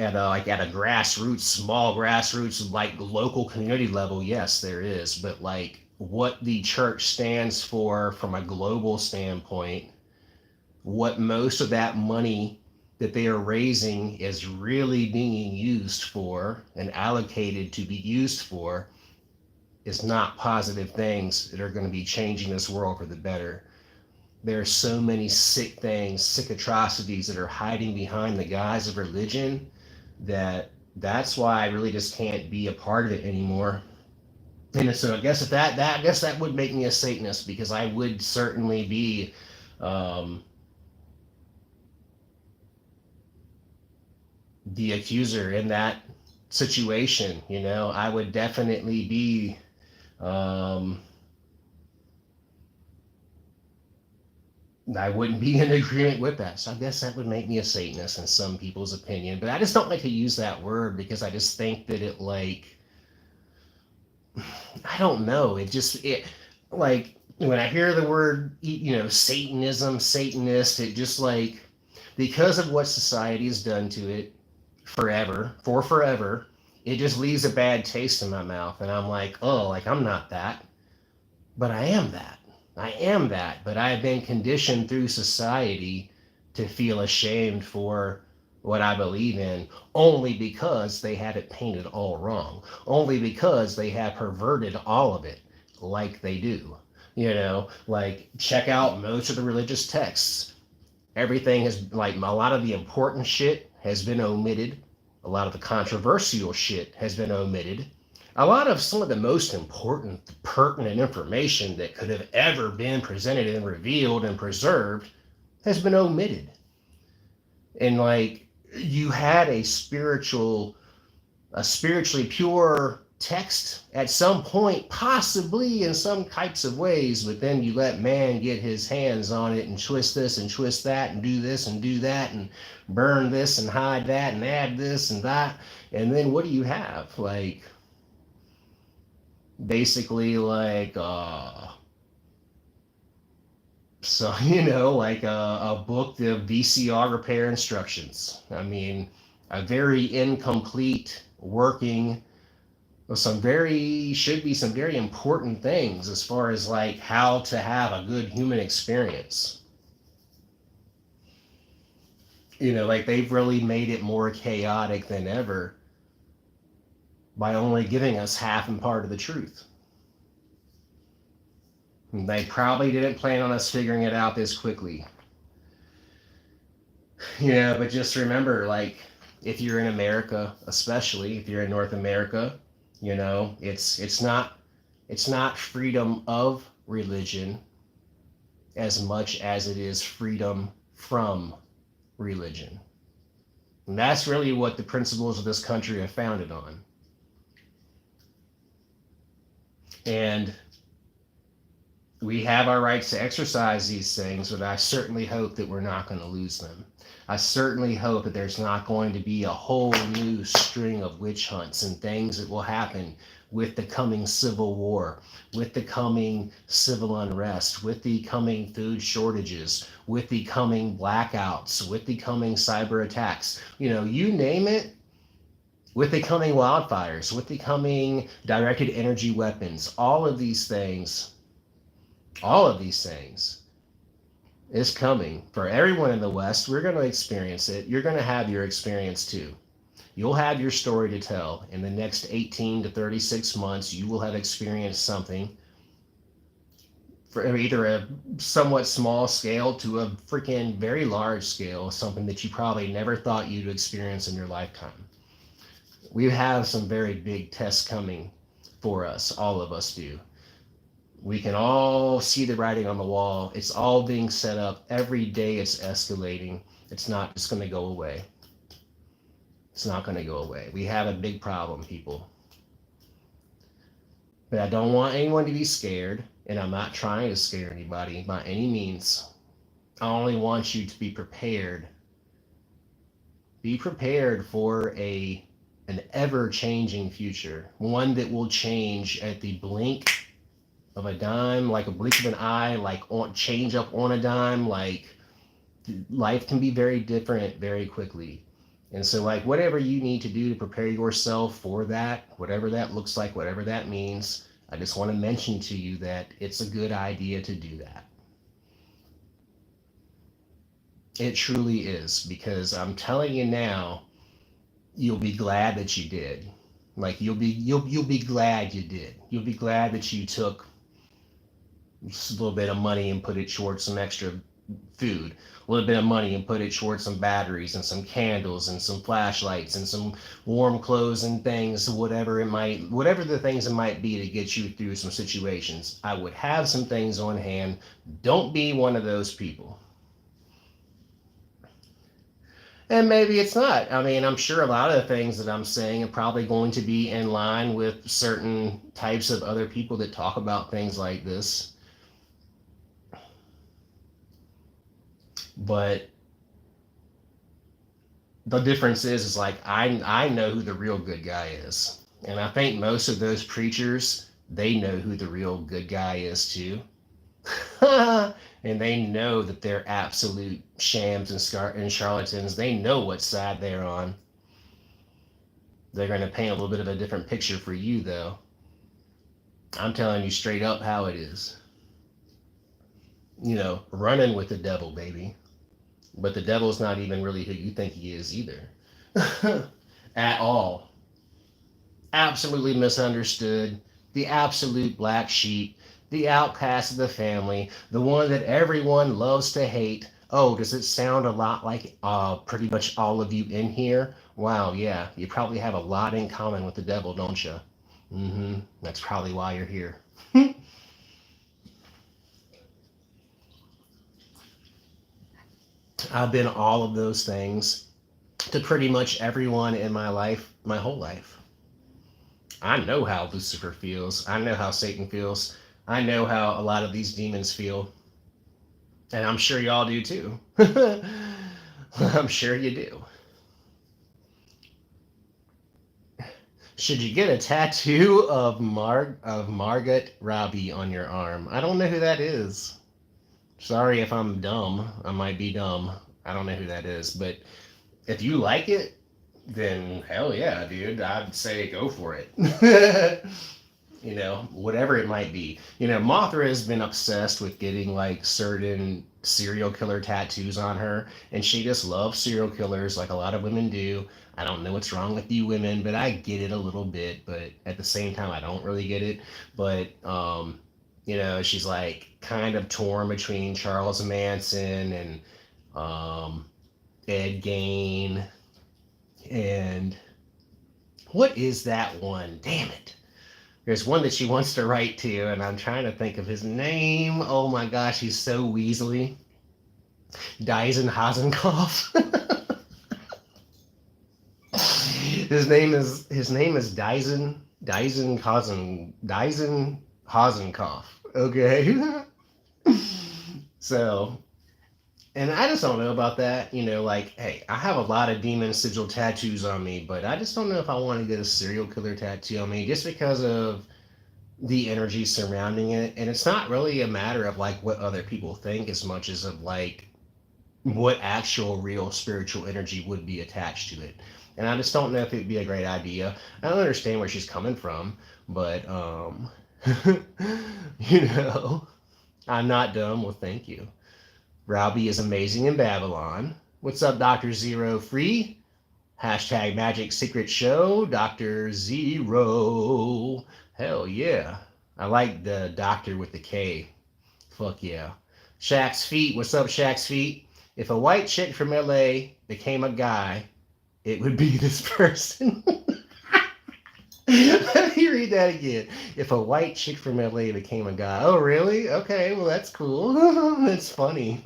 at a grassroots, small grassroots, like local community level? Yes, there is. But like what the church stands for from a global standpoint, what most of that money that they are raising is really being used for and allocated to be used for is not positive things that are going to be changing this world for the better. There are so many sick things, sick atrocities that are hiding behind the guise of religion that's why I really just can't be a part of it anymore. And so I guess if I guess that would make me a Satanist, because I would certainly be um, the accuser in that situation. I would definitely be um, I wouldn't be in agreement with that. So I guess that would make me a Satanist in some people's opinion. But I just don't like to use that word because I just think that it like I don't know. It like when I hear the word Satanism, Satanist, it just like because of what society has done to it forever, it just leaves a bad taste in my mouth, and I'm like, oh, like I'm not that, but I am that. I am that, but I've been conditioned through society to feel ashamed for what I believe in only because they have it painted all wrong, only because they have perverted all of it like they do. Like check out most of the religious texts. Everything has, like, a lot of the important shit has been omitted. A lot of the controversial shit has been omitted. A lot of some of the most important, pertinent information that could have ever been presented and revealed and preserved has been omitted. And like you had a spiritually pure text at some point, possibly in some types of ways, but then you let man get his hands on it and twist this and twist that and do this and do that and burn this and hide that and add this and that. And then what do you have? Like basically like so like a book of VCR repair instructions. I mean, a very incomplete working with should be some very important things as far as like how to have a good human experience. Like they've really made it more chaotic than ever by only giving us half and part of the truth. They probably didn't plan on us figuring it out this quickly. Yeah, but just remember, like, if you're in America, especially if you're in North America, it's not freedom of religion as much as it is freedom from religion. And that's really what the principles of this country are founded on. And we have our rights to exercise these things, but I certainly hope that we're not going to lose them. I certainly hope that there's not going to be a whole new string of witch hunts and things that will happen with the coming civil war, with the coming civil unrest, with the coming food shortages, with the coming blackouts, with the coming cyber attacks. You name it, with the coming wildfires, with the coming directed energy weapons, all of these things is coming for everyone in the West. We're going to experience it. You're going to have your experience too. You'll have your story to tell. In the next 18 to 36 months, you will have experienced something for either a somewhat small scale to a freaking very large scale, something that you probably never thought you'd experience in your lifetime. We have some very big tests coming for us. All of us do. We can all see the writing on the wall. It's all being set up. Every day it's escalating. It's not just going to go away. It's not going to go away. We have a big problem, people. But I don't want anyone to be scared, and I'm not trying to scare anybody by any means. I only want you to be prepared. Be prepared for an ever-changing future, one that will change at the blink of a dime, like a blink of an eye, like change up on a dime. Like, life can be very different very quickly. And so, like, whatever you need to do to prepare yourself for that, whatever that looks like, whatever that means, I just want to mention to you that it's a good idea to do that. It truly is, because I'm telling you now, you'll be glad that you did. Like, you'll be glad you did. You'll be glad that you took just a little bit of money and put it towards some extra food, a little bit of money and put it towards some batteries and some candles and some flashlights and some warm clothes and things, whatever the things it might be to get you through some situations. I would have some things on hand. Don't be one of those people. And maybe it's not. I mean, I'm sure a lot of the things that I'm saying are probably going to be in line with certain types of other people that talk about things like this. But the difference is like, I know who the real good guy is. And I think most of those preachers, they know who the real good guy is too. And they know that they're absolute shams and charlatans. They know what side they're on. They're going to paint a little bit of a different picture for you, though. I'm telling you straight up how it is. You know, running with the devil, baby. But the devil's not even really who you think he is either. At all. Absolutely misunderstood. The absolute black sheep. The outcast of the family, the one that everyone loves to hate. Oh, does it sound a lot like pretty much all of you in here? Wow, yeah, you probably have a lot in common with the devil, don't you? That's probably why you're here. I've been all of those things to pretty much everyone in my life, my whole life. I know how Lucifer feels. I know how Satan feels. I know how a lot of these demons feel. And I'm sure y'all do too. I'm sure you do. Should you get a tattoo of Margot Robbie on your arm? I don't know who that is. Sorry if I'm dumb. I might be dumb. I don't know who that is. But if you like it, then hell yeah, dude. I'd say go for it. You know, whatever it might be. You know, Mothra has been obsessed with getting like certain serial killer tattoos on her, and she just loves serial killers like a lot of women do. I don't know what's wrong with you women, but I get it a little bit, but at the same time I don't really get it. But you know, she's like kind of torn between Charles Manson and Ed Gein, and what is that one? Damn it. There's one that she wants to write to, and I'm trying to think of his name. Oh my gosh, he's so weaselly. Dyson Hasenkopf. His name is Dyson Hasenkopf. Okay. So, and I just don't know about that. You know, like, hey, I have a lot of demon sigil tattoos on me, but I just don't know if I want to get a serial killer tattoo on me just because of the energy surrounding it. And it's not really a matter of like what other people think as much as of like what actual real spiritual energy would be attached to it. And I just don't know if it'd be a great idea. I don't understand where she's coming from, but you know, I'm not dumb. Well, thank you. Robbie is amazing in Babylon. What's up, Dr. Zero Free? Hashtag Magic Secret Show, Dr. Zero. Hell yeah. I like the doctor with the K. Fuck yeah. Shaq's Feet. What's up, Shaq's Feet? If a white chick from LA became a guy, it would be this person. Let me read that again. If a white chick from LA became a guy. Oh, really? Okay, well, that's cool. That's funny.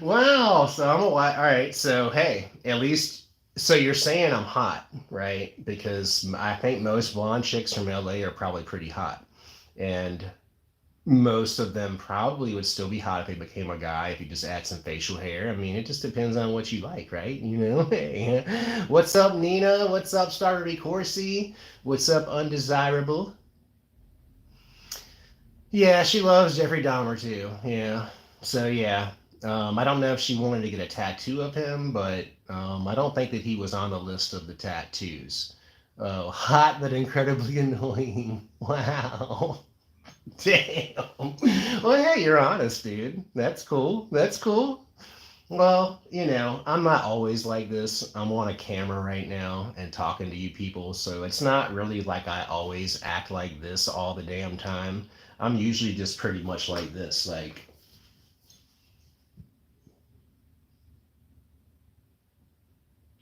Wow, Oh, so I'm a white. All right. So, hey, at least, so you're saying I'm hot, right? Because I think most blonde chicks from LA are probably pretty hot. And most of them probably would still be hot if they became a guy, if you just add some facial hair. I mean, it just depends on what you like, right? You know? Hey, what's up, Nina? What's up, Starry Corsi? What's up, Undesirable? Yeah, she loves Jeffrey Dahmer too. Yeah. So yeah. I don't know if she wanted to get a tattoo of him, but I don't think that he was on the list of the tattoos. Oh, hot but incredibly annoying. Wow. Damn. Well, hey, you're honest, dude. That's cool. That's cool. Well, I'm not always like this. I'm on a camera right now and talking to you people, so it's not really like I always act like this all the damn time. I'm usually just pretty much like this, like,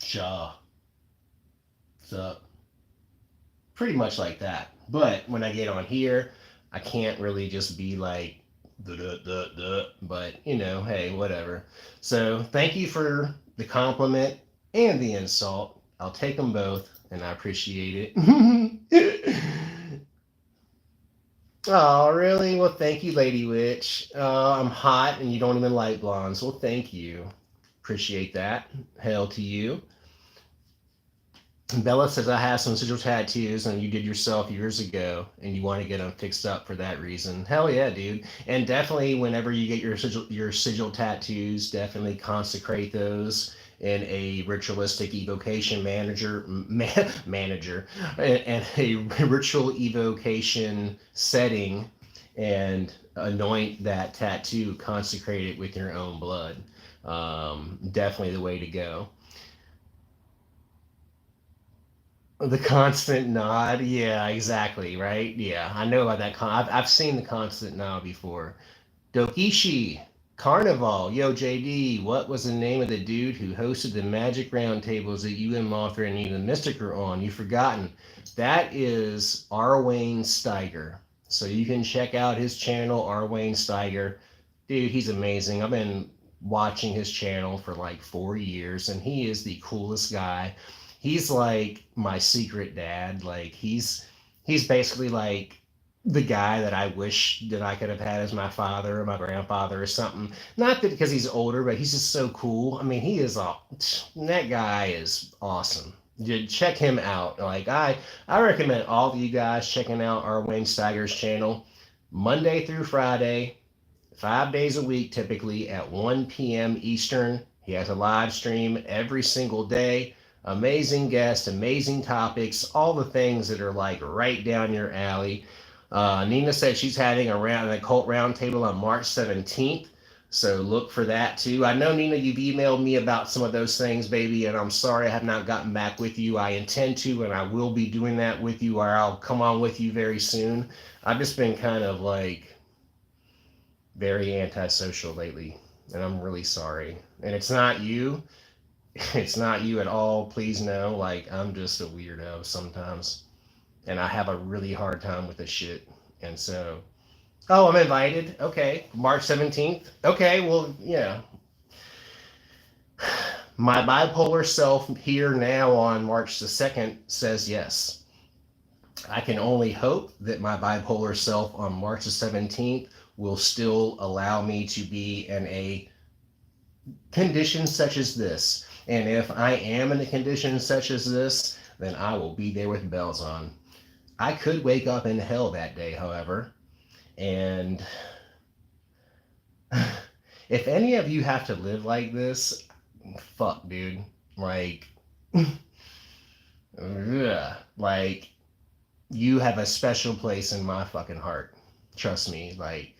Shaw, what's up? Pretty much like that. But when I get on here, I can't really just be like, duh. But, hey, whatever. So thank you for the compliment and the insult. I'll take them both, and I appreciate it. Oh, really? Well, thank you, Lady Witch. I'm hot and you don't even like blondes. Well, thank you. Appreciate that. Hell to you. Bella says I have some sigil tattoos and you did yourself years ago and you want to get them fixed up for that reason. Hell yeah, dude. And definitely whenever you get your sigil tattoos, definitely consecrate those in a ritualistic evocation manager and a ritual evocation setting and anoint that tattoo, consecrate it with your own blood. Definitely the way to go. The constant nod. Yeah, exactly. Right. Yeah, I know about that. I've seen the constant nod before. Dokishi, Carnival. Yo, JD, what was the name of the dude who hosted the Magic Roundtables that you and Mothra and even Mystic are on? You've forgotten. That is R. Wayne Steiger. So you can check out his channel, R. Wayne Steiger. Dude, he's amazing. I've been watching his channel for like 4 years, and he is the coolest guy. He's like my secret dad. Like he's basically like the guy that I wish that I could have had as my father or my grandfather or something. Not that because he's older, but he's just so cool. I mean, he is that guy is awesome. Check him out. Like I recommend all of you guys checking out our Wayne Steiger's channel Monday through Friday, 5 days a week, typically at 1 p.m. Eastern. He has a live stream every single day. Amazing guests, amazing topics, all the things that are like right down your alley. Nina said she's having an occult roundtable on March 17th. So look for that too. I know, Nina, you've emailed me about some of those things, baby, and I'm sorry I have not gotten back with you. I intend to, and I will be doing that with you, or I'll come on with you very soon. I've just been kind of like very antisocial lately, and I'm really sorry. And it's not you. It's not you at all. Please know. Like, I'm just a weirdo sometimes. And I have a really hard time with this shit. And so, oh, I'm invited. Okay. March 17th. Okay. Well, yeah. My bipolar self here now on March the 2nd says yes. I can only hope that my bipolar self on March the 17th will still allow me to be in a condition such as this. And if I am in a condition such as this, then I will be there with bells on. I could wake up in hell that day, however. And if any of you have to live like this, fuck, dude. Like, ugh, like, you have a special place in my fucking heart. Trust me, like,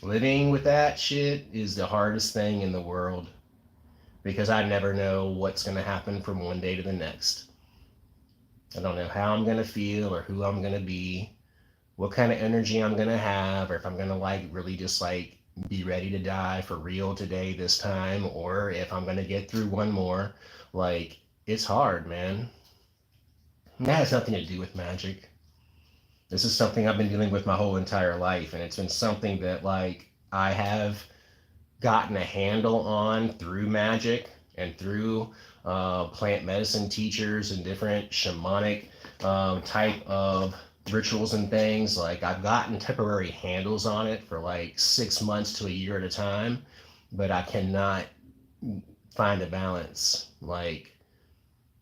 living with that shit is the hardest thing in the world because I never know what's going to happen from one day to the next. I don't know how I'm going to feel or who I'm going to be, what kind of energy I'm going to have, or if I'm going to like really just like be ready to die for real today, this time, or if I'm going to get through one more. Like, it's hard, man. And that has nothing to do with magic. This is something I've been dealing with my whole entire life, and it's been something that like I have gotten a handle on through magic and through plant medicine teachers and different shamanic type of rituals and things. Like I've gotten temporary handles on it for like 6 months to a year at a time, but I cannot find a balance. Like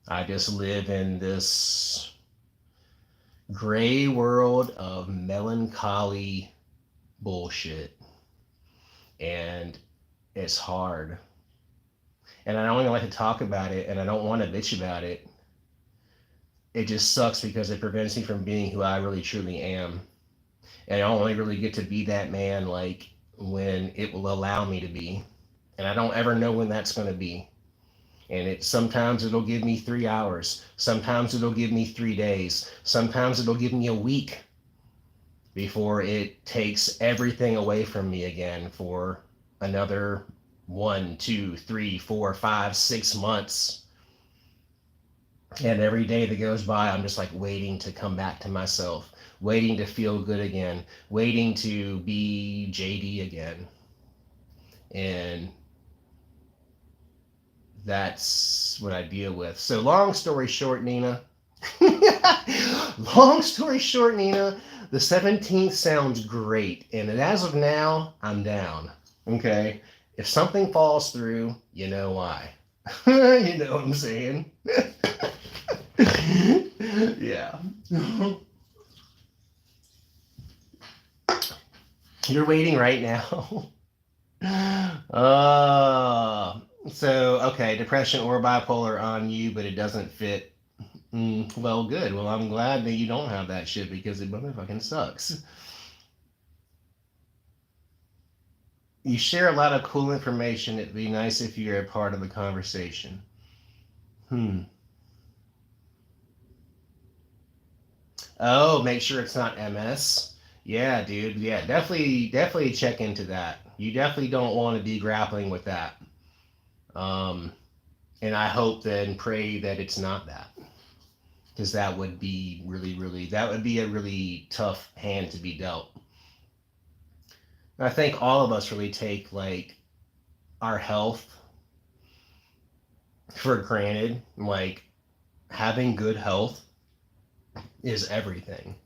I just live in this gray world of melancholy bullshit, and it's hard. And I don't even like to talk about it, and I don't want to bitch about it. It just sucks because it prevents me from being who I really truly am. And I only really get to be that man like when it will allow me to be. And I don't ever know when that's going to be. And sometimes it'll give me 3 hours. Sometimes it'll give me 3 days. Sometimes it'll give me a week before it takes everything away from me again for another 1, 2, 3, 4, 5, 6 months. And every day that goes by, I'm just like waiting to come back to myself, waiting to feel good again, waiting to be JD again. And that's what I deal with. So long story short, Nina. Long story short, Nina, the 17th sounds great. And as of now, I'm down. Okay? If something falls through, you know why. You know what I'm saying? Yeah. You're waiting right now. Okay, depression or bipolar on you, but it doesn't fit. Well, good. Well, I'm glad that you don't have that shit because it motherfucking sucks. You share a lot of cool information. It'd be nice if you're a part of the conversation. Oh, make sure it's not MS. Yeah, dude. Yeah, definitely check into that. You definitely don't want to be grappling with that. Um, and I hope and pray that it's not that, because that would be that would be a really tough hand to be dealt. I think all of us really take like our health for granted. Like having good health is everything.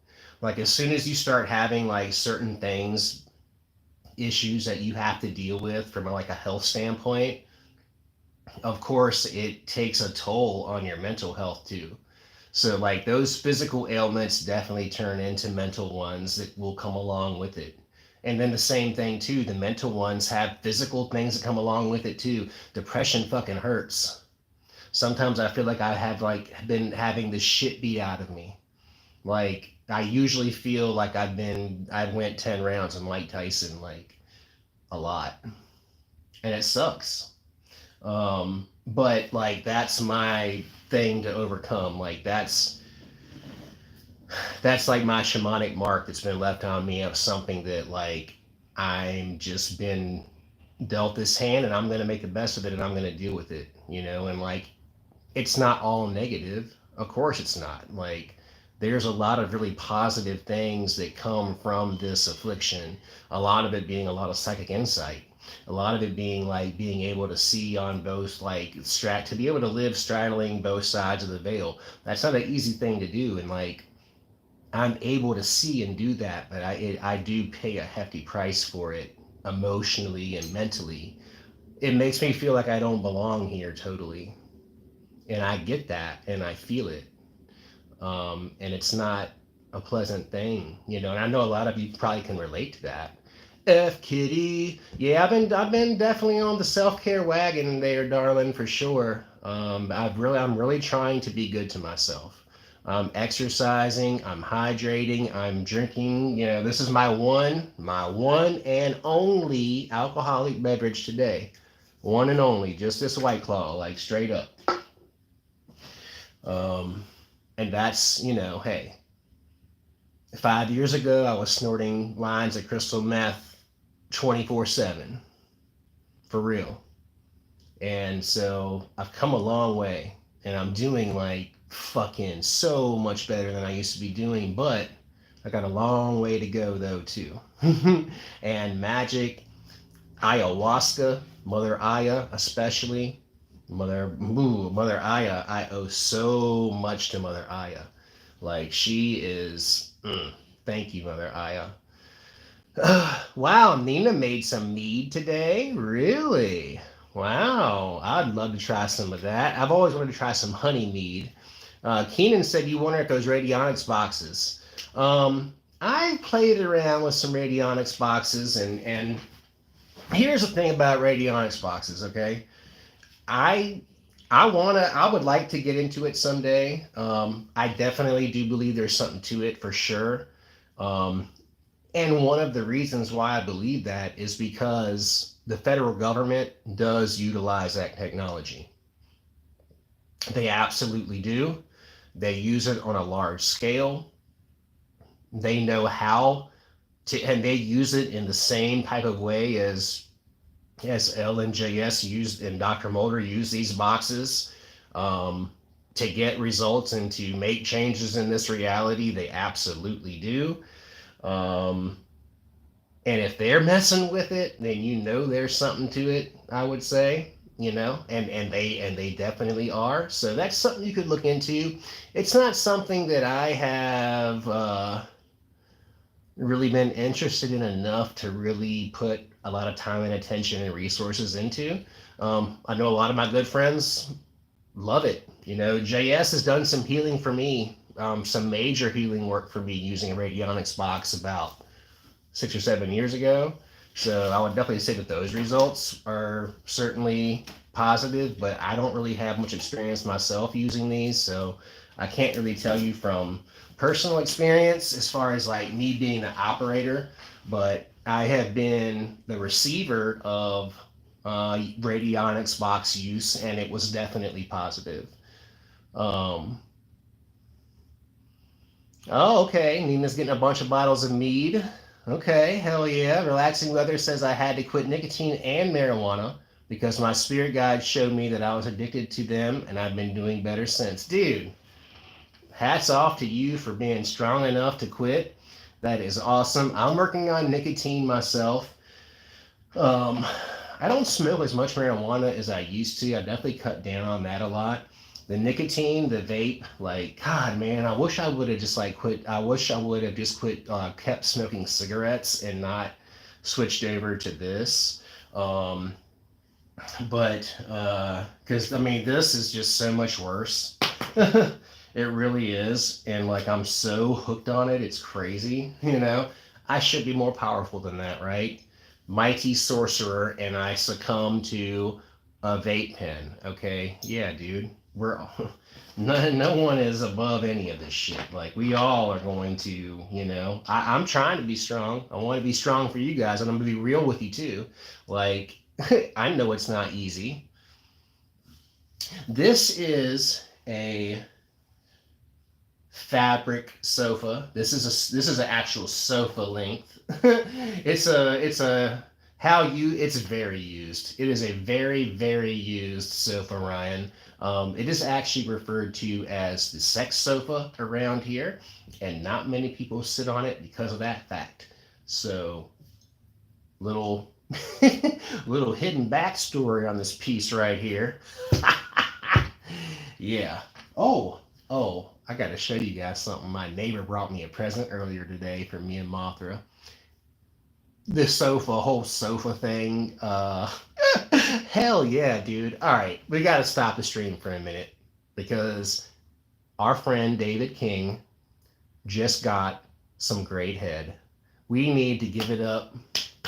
Like as soon as you start having like certain things, issues that you have to deal with from like a health standpoint, of course it takes a toll on your mental health too. So like those physical ailments definitely turn into mental ones that will come along with it. And then the same thing too, the mental ones have physical things that come along with it too. Depression fucking hurts. Sometimes I feel like I have like been having the shit beat out of me. Like I usually feel like I went 10 rounds in Mike Tyson like a lot. And it sucks. But like that's my thing to overcome. Like that's like my shamanic mark that's been left on me of something that like I'm just been dealt this hand and I'm gonna make the best of it and I'm gonna deal with it, you know, and like it's not all negative. Of course it's not. Like there's a lot of really positive things that come from this affliction. A lot of it being a lot of psychic insight. A lot of it being like being able to see on both like to be able to live straddling both sides of the veil. That's not an easy thing to do, and like I'm able to see and do that, but I do pay a hefty price for it emotionally and mentally. It makes me feel like I don't belong here totally, and I get that and I feel it, and it's not a pleasant thing, you know. And I know a lot of you probably can relate to that. F Kitty, yeah, I've been definitely on the self care wagon there, darling, for sure. I'm really trying to be good to myself. I'm exercising, I'm hydrating, I'm drinking. You know, this is my one and only alcoholic beverage today. One and only, just this White Claw, like straight up. And that's, you know, hey, 5 years ago, I was snorting lines of crystal meth 24/7, for real. And so I've come a long way, and I'm doing like fucking so much better than I used to be doing, but I got a long way to go though too. And magic ayahuasca, Mother Aya especially. Mother Aya, I owe so much to Mother Aya. Like she is, thank you, Mother Aya. Wow, Nina made some mead today. Really? Wow, I'd love to try some of that. I've always wanted to try some honey mead. Keenan said you wonder at those radionics boxes. I played around with some radionics boxes, and here's the thing about radionics boxes. Okay, I I would like to get into it someday. I definitely do believe there's something to it for sure. Um, and one of the reasons why I believe that is because the federal government does utilize that technology. They absolutely do. They use it on a large scale. They know how to, and they use it in the same type of way as L and JS used and Dr. Mulder used these boxes to get results and to make changes in this reality. They absolutely do. Um, and if they're messing with it, then you know there's something to it, I would say, and they definitely are. So that's something you could look into. It's not something that I have really been interested in enough to really put a lot of time and attention and resources into. I know a lot of my good friends love it. JS has done some healing for me, some major healing work for me using a radionics box about 6 or 7 years ago. So I would definitely say that those results are certainly positive, but I don't really have much experience myself using these, so I can't really tell you from personal experience as far as like me being the operator, but I have been the receiver of radionics box use, and it was definitely positive. Um, oh, okay. Nina's getting a bunch of bottles of mead. Okay, hell yeah. Relaxing Weather says I had to quit nicotine and marijuana because my spirit guide showed me that I was addicted to them, and I've been doing better since. Dude, hats off to you for being strong enough to quit. That is awesome. I'm working on nicotine myself. Um, I don't smoke as much marijuana as I used to. I definitely cut down on that a lot. The nicotine, the vape, like, God, man, I wish I would have just like quit. I wish I would have just quit, kept smoking cigarettes and not switched over to this. Um, but because I mean, this is just so much worse. It really is, and like I'm so hooked on it, it's crazy. I should be more powerful than that, right? Mighty sorcerer, and I succumb to a vape pen. Okay, yeah, dude, we're no one is above any of this shit. Like we all are going to, I'm trying to be strong. I want to be strong for you guys, and I'm gonna be real with you too. Like I know it's not easy. This is a fabric sofa. This is an actual sofa length. It's very used. It is a very, very used sofa, Ryan. It is actually referred to as the sex sofa around here, and not many people sit on it because of that fact. So, little little hidden backstory on this piece right here. Yeah. Oh, I got to show you guys something. My neighbor brought me a present earlier today for me and Mothra. This whole sofa thing. Hell yeah, dude. All right, we got to stop the stream for a minute because our friend David King just got some great head. We need to give it up.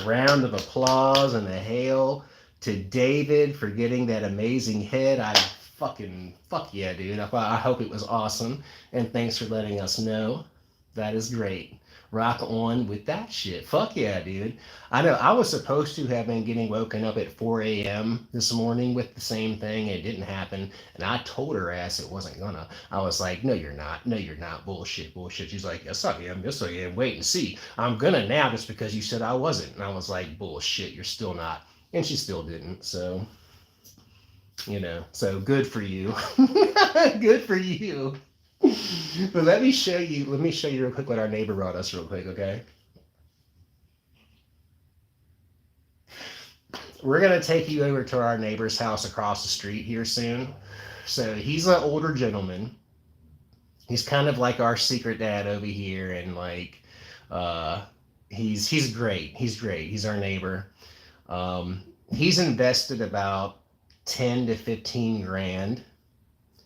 Round of applause and a hail to David for getting that amazing head. Fuck yeah, dude. I hope it was awesome. And thanks for letting us know. That is great. Rock on with that shit. Fuck yeah, dude. I know I was supposed to have been getting woken up at 4 a.m. this morning with the same thing. It didn't happen. And I told her ass it wasn't gonna. I was like, no, you're not. No, you're not. Bullshit. She's like, yes, I am. Yes, I am. Wait and see. I'm gonna now just because you said I wasn't. And I was like, bullshit. You're still not. And she still didn't. So, so good for you. Good for you. But let me show you real quick what our neighbor brought us real quick, okay? we're going to take you over to our neighbor's house across the street here soon. So he's an older gentleman. He's kind of like our secret dad over here, and like he's great. He's great. He's our neighbor. He's invested about 10 to 15 grand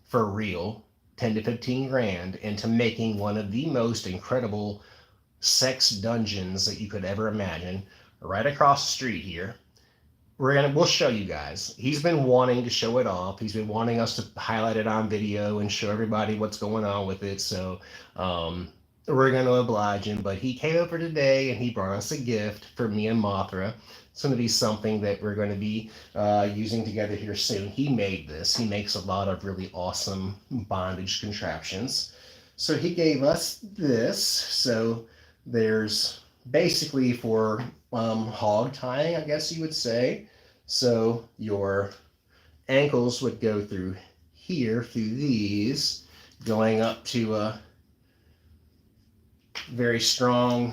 for real, 10 to 15 grand into making one of the most incredible sex dungeons that you could ever imagine right across the street here. We'll show you guys. He's been wanting to show it off. He's been wanting us to highlight it on video and show everybody what's going on with it. So we're going to oblige him. But he came over today and he brought us a gift for me and Mothra. It's going to be something that we're going to be using together here soon. He made this. He makes a lot of really awesome bondage contraptions. So he gave us this. So there's basically for hog tying, I guess you would say. So your ankles would go through here, through these, going up to a very strong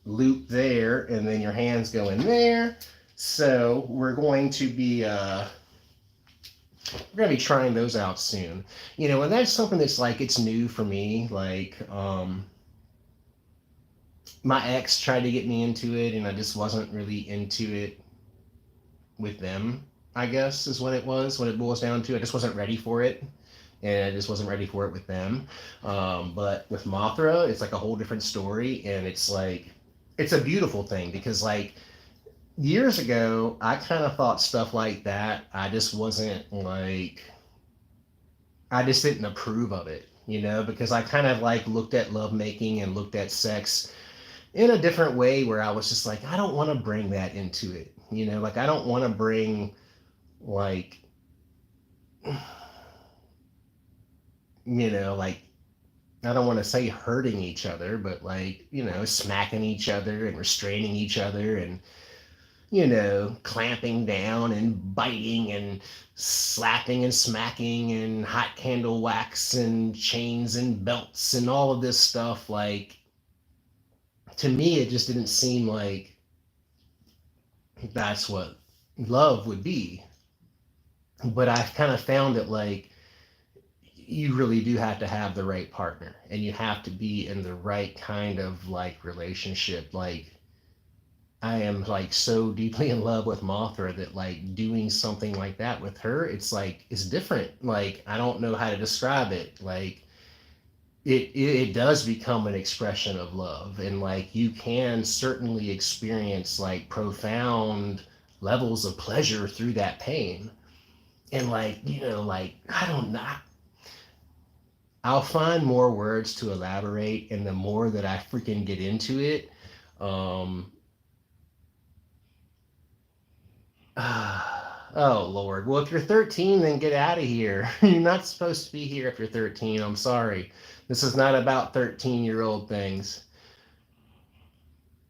loop there, and then your hands go in there. So we're going to be trying those out soon. You know, and that's something that's like, it's new for me. Like my ex tried to get me into it, and I just wasn't really into it with them, I guess, is what it was, what it boils down to. I just wasn't ready for it, and I just wasn't ready for it with them. But with Mothra, it's like a whole different story, and it's like, it's a beautiful thing, because like years ago, I kind of thought stuff like that, I just wasn't like, I just didn't approve of it, you know, because I kind of like looked at lovemaking and looked at sex in a different way, where I was just like, I don't want to bring that into it. You know, like I don't want to bring like, you know, like, I don't want to say hurting each other, but like, you know, smacking each other and restraining each other and, you know, clamping down and biting and slapping and smacking and hot candle wax and chains and belts and all of this stuff. Like, to me, it just didn't seem like that's what love would be. But I've kind of found that like you really do have to have the right partner, and you have to be in the right kind of like relationship. Like I am like so deeply in love with Mothra that like doing something like that with her, it's like, it's different. Like I don't know how to describe it. Like it does become an expression of love, and like you can certainly experience like profound levels of pleasure through that pain. And like, you know, like I don't know, I'll find more words to elaborate, and the more that I freaking get into it, oh Lord. Well, if you're 13, then get out of here. You're not supposed to be here if you're 13. I'm sorry. This is not about 13-year-old things.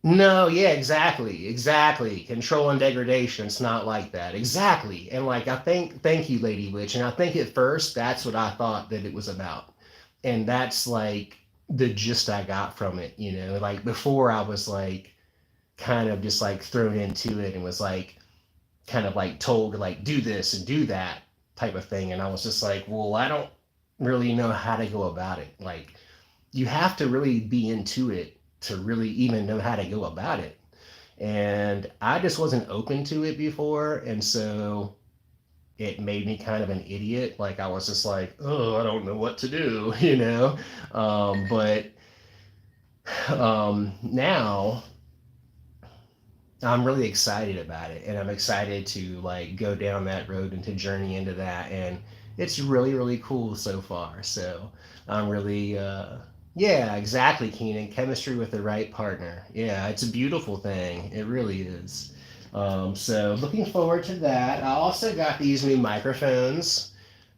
No, yeah, exactly. Exactly. Control and degradation. It's not like that. Exactly. And like, I think, thank you, Lady Witch. And I think at first that's what I thought that it was about. And that's like the gist I got from it, you know? Like before I was like kind of just like thrown into it and was like kind of like told to like do this and do that type of thing. And I was just like, well, I don't really know how to go about it. Like you have to really be into it to really even know how to go about it. And I just wasn't open to it before. And so it made me kind of an idiot. Like I was just like, oh, I don't know what to do, you know? But now I'm really excited about it, and I'm excited to like go down that road and to journey into that. And it's really, really cool so far. So I'm really, yeah, exactly, Keenan. Chemistry with the right partner. Yeah, it's a beautiful thing. It really is. So looking forward to that. I also got these new microphones,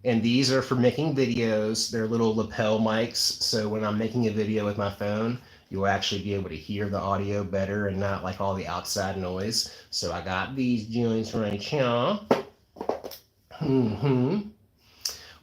and these are for making videos. They're little lapel mics. So when I'm making a video with my phone, you'll actually be able to hear the audio better and not like all the outside noise. So I got these joints right here.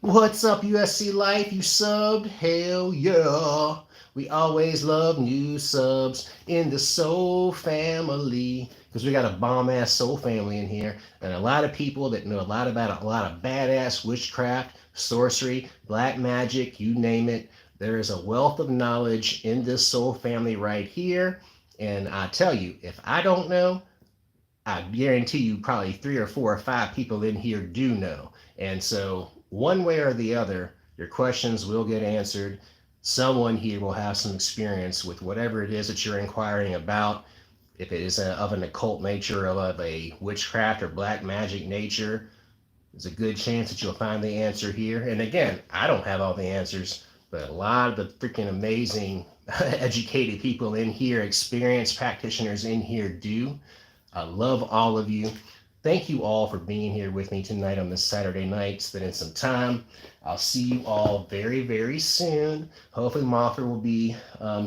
What's up, USC Life? You subbed? Hell yeah. We always love new subs in the Soul family because we got a bomb-ass Soul family in here and a lot of people that know a lot about a lot of badass witchcraft, sorcery, black magic, you name it. There is a wealth of knowledge in this Soul family right here. And I tell you, if I don't know, I guarantee you probably 3 or 4 or 5 people in here do know. And so one way or the other, your questions will get answered. Someone here will have some experience with whatever it is that you're inquiring about. If it is of an occult nature, of a witchcraft or black magic nature, there's a good chance that you'll find the answer here. And again, I don't have all the answers, but a lot of the freaking amazing educated people in here, experienced practitioners in here do. I love all of you. Thank you all for being here with me tonight on this Saturday night, spending some time. I'll see you all very, very soon. Hopefully Mothra will be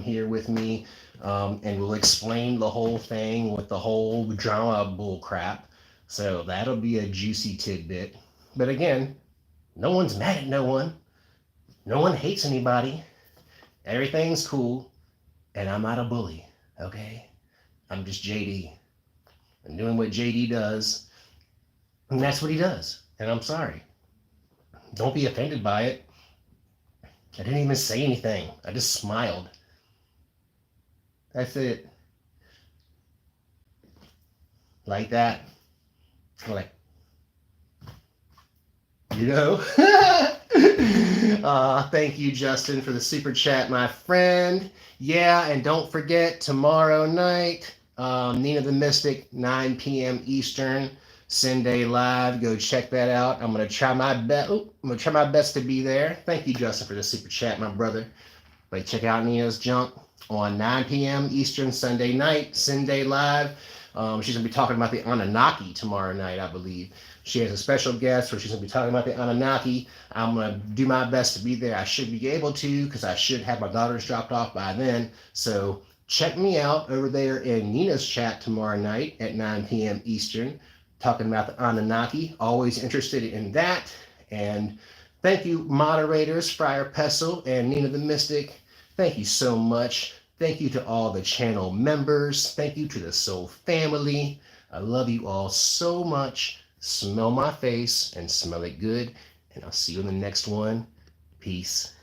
here with me and we'll explain the whole thing with the whole drama bull crap. So that'll be a juicy tidbit. But again, no one's mad at no one. No one hates anybody. Everything's cool. And I'm not a bully, okay? I'm just JD. I'm doing what JD does. And that's what he does. And I'm sorry. Don't be offended by it. I didn't even say anything. I just smiled. That's it. Like that. Like, you know? Thank you, Justin, for the super chat, my friend. Yeah, and don't forget, tomorrow night, Nina the Mystic, 9 p.m. Eastern, Sunday Live. Go check that out. I'm gonna try my best to be there. Thank you, Justin, for the super chat, my brother. But check out Nina's junk on 9 p.m. Eastern Sunday night, Sunday Live. She's gonna be talking about the Anunnaki tomorrow night, I believe. She has a special guest where she's gonna be talking about the Anunnaki. I'm gonna do my best to be there. I should be able to because I should have my daughters dropped off by then. So check me out over there in Nina's chat tomorrow night at 9 p.m. Eastern, talking about the Anunnaki. Always interested in that. And thank you, moderators, Friar Pestle and Nina the Mystic. Thank you so much. Thank you to all the channel members. Thank you to the Soul family. I love you all so much. Smell my face and smell it good. And I'll see you in the next one. Peace.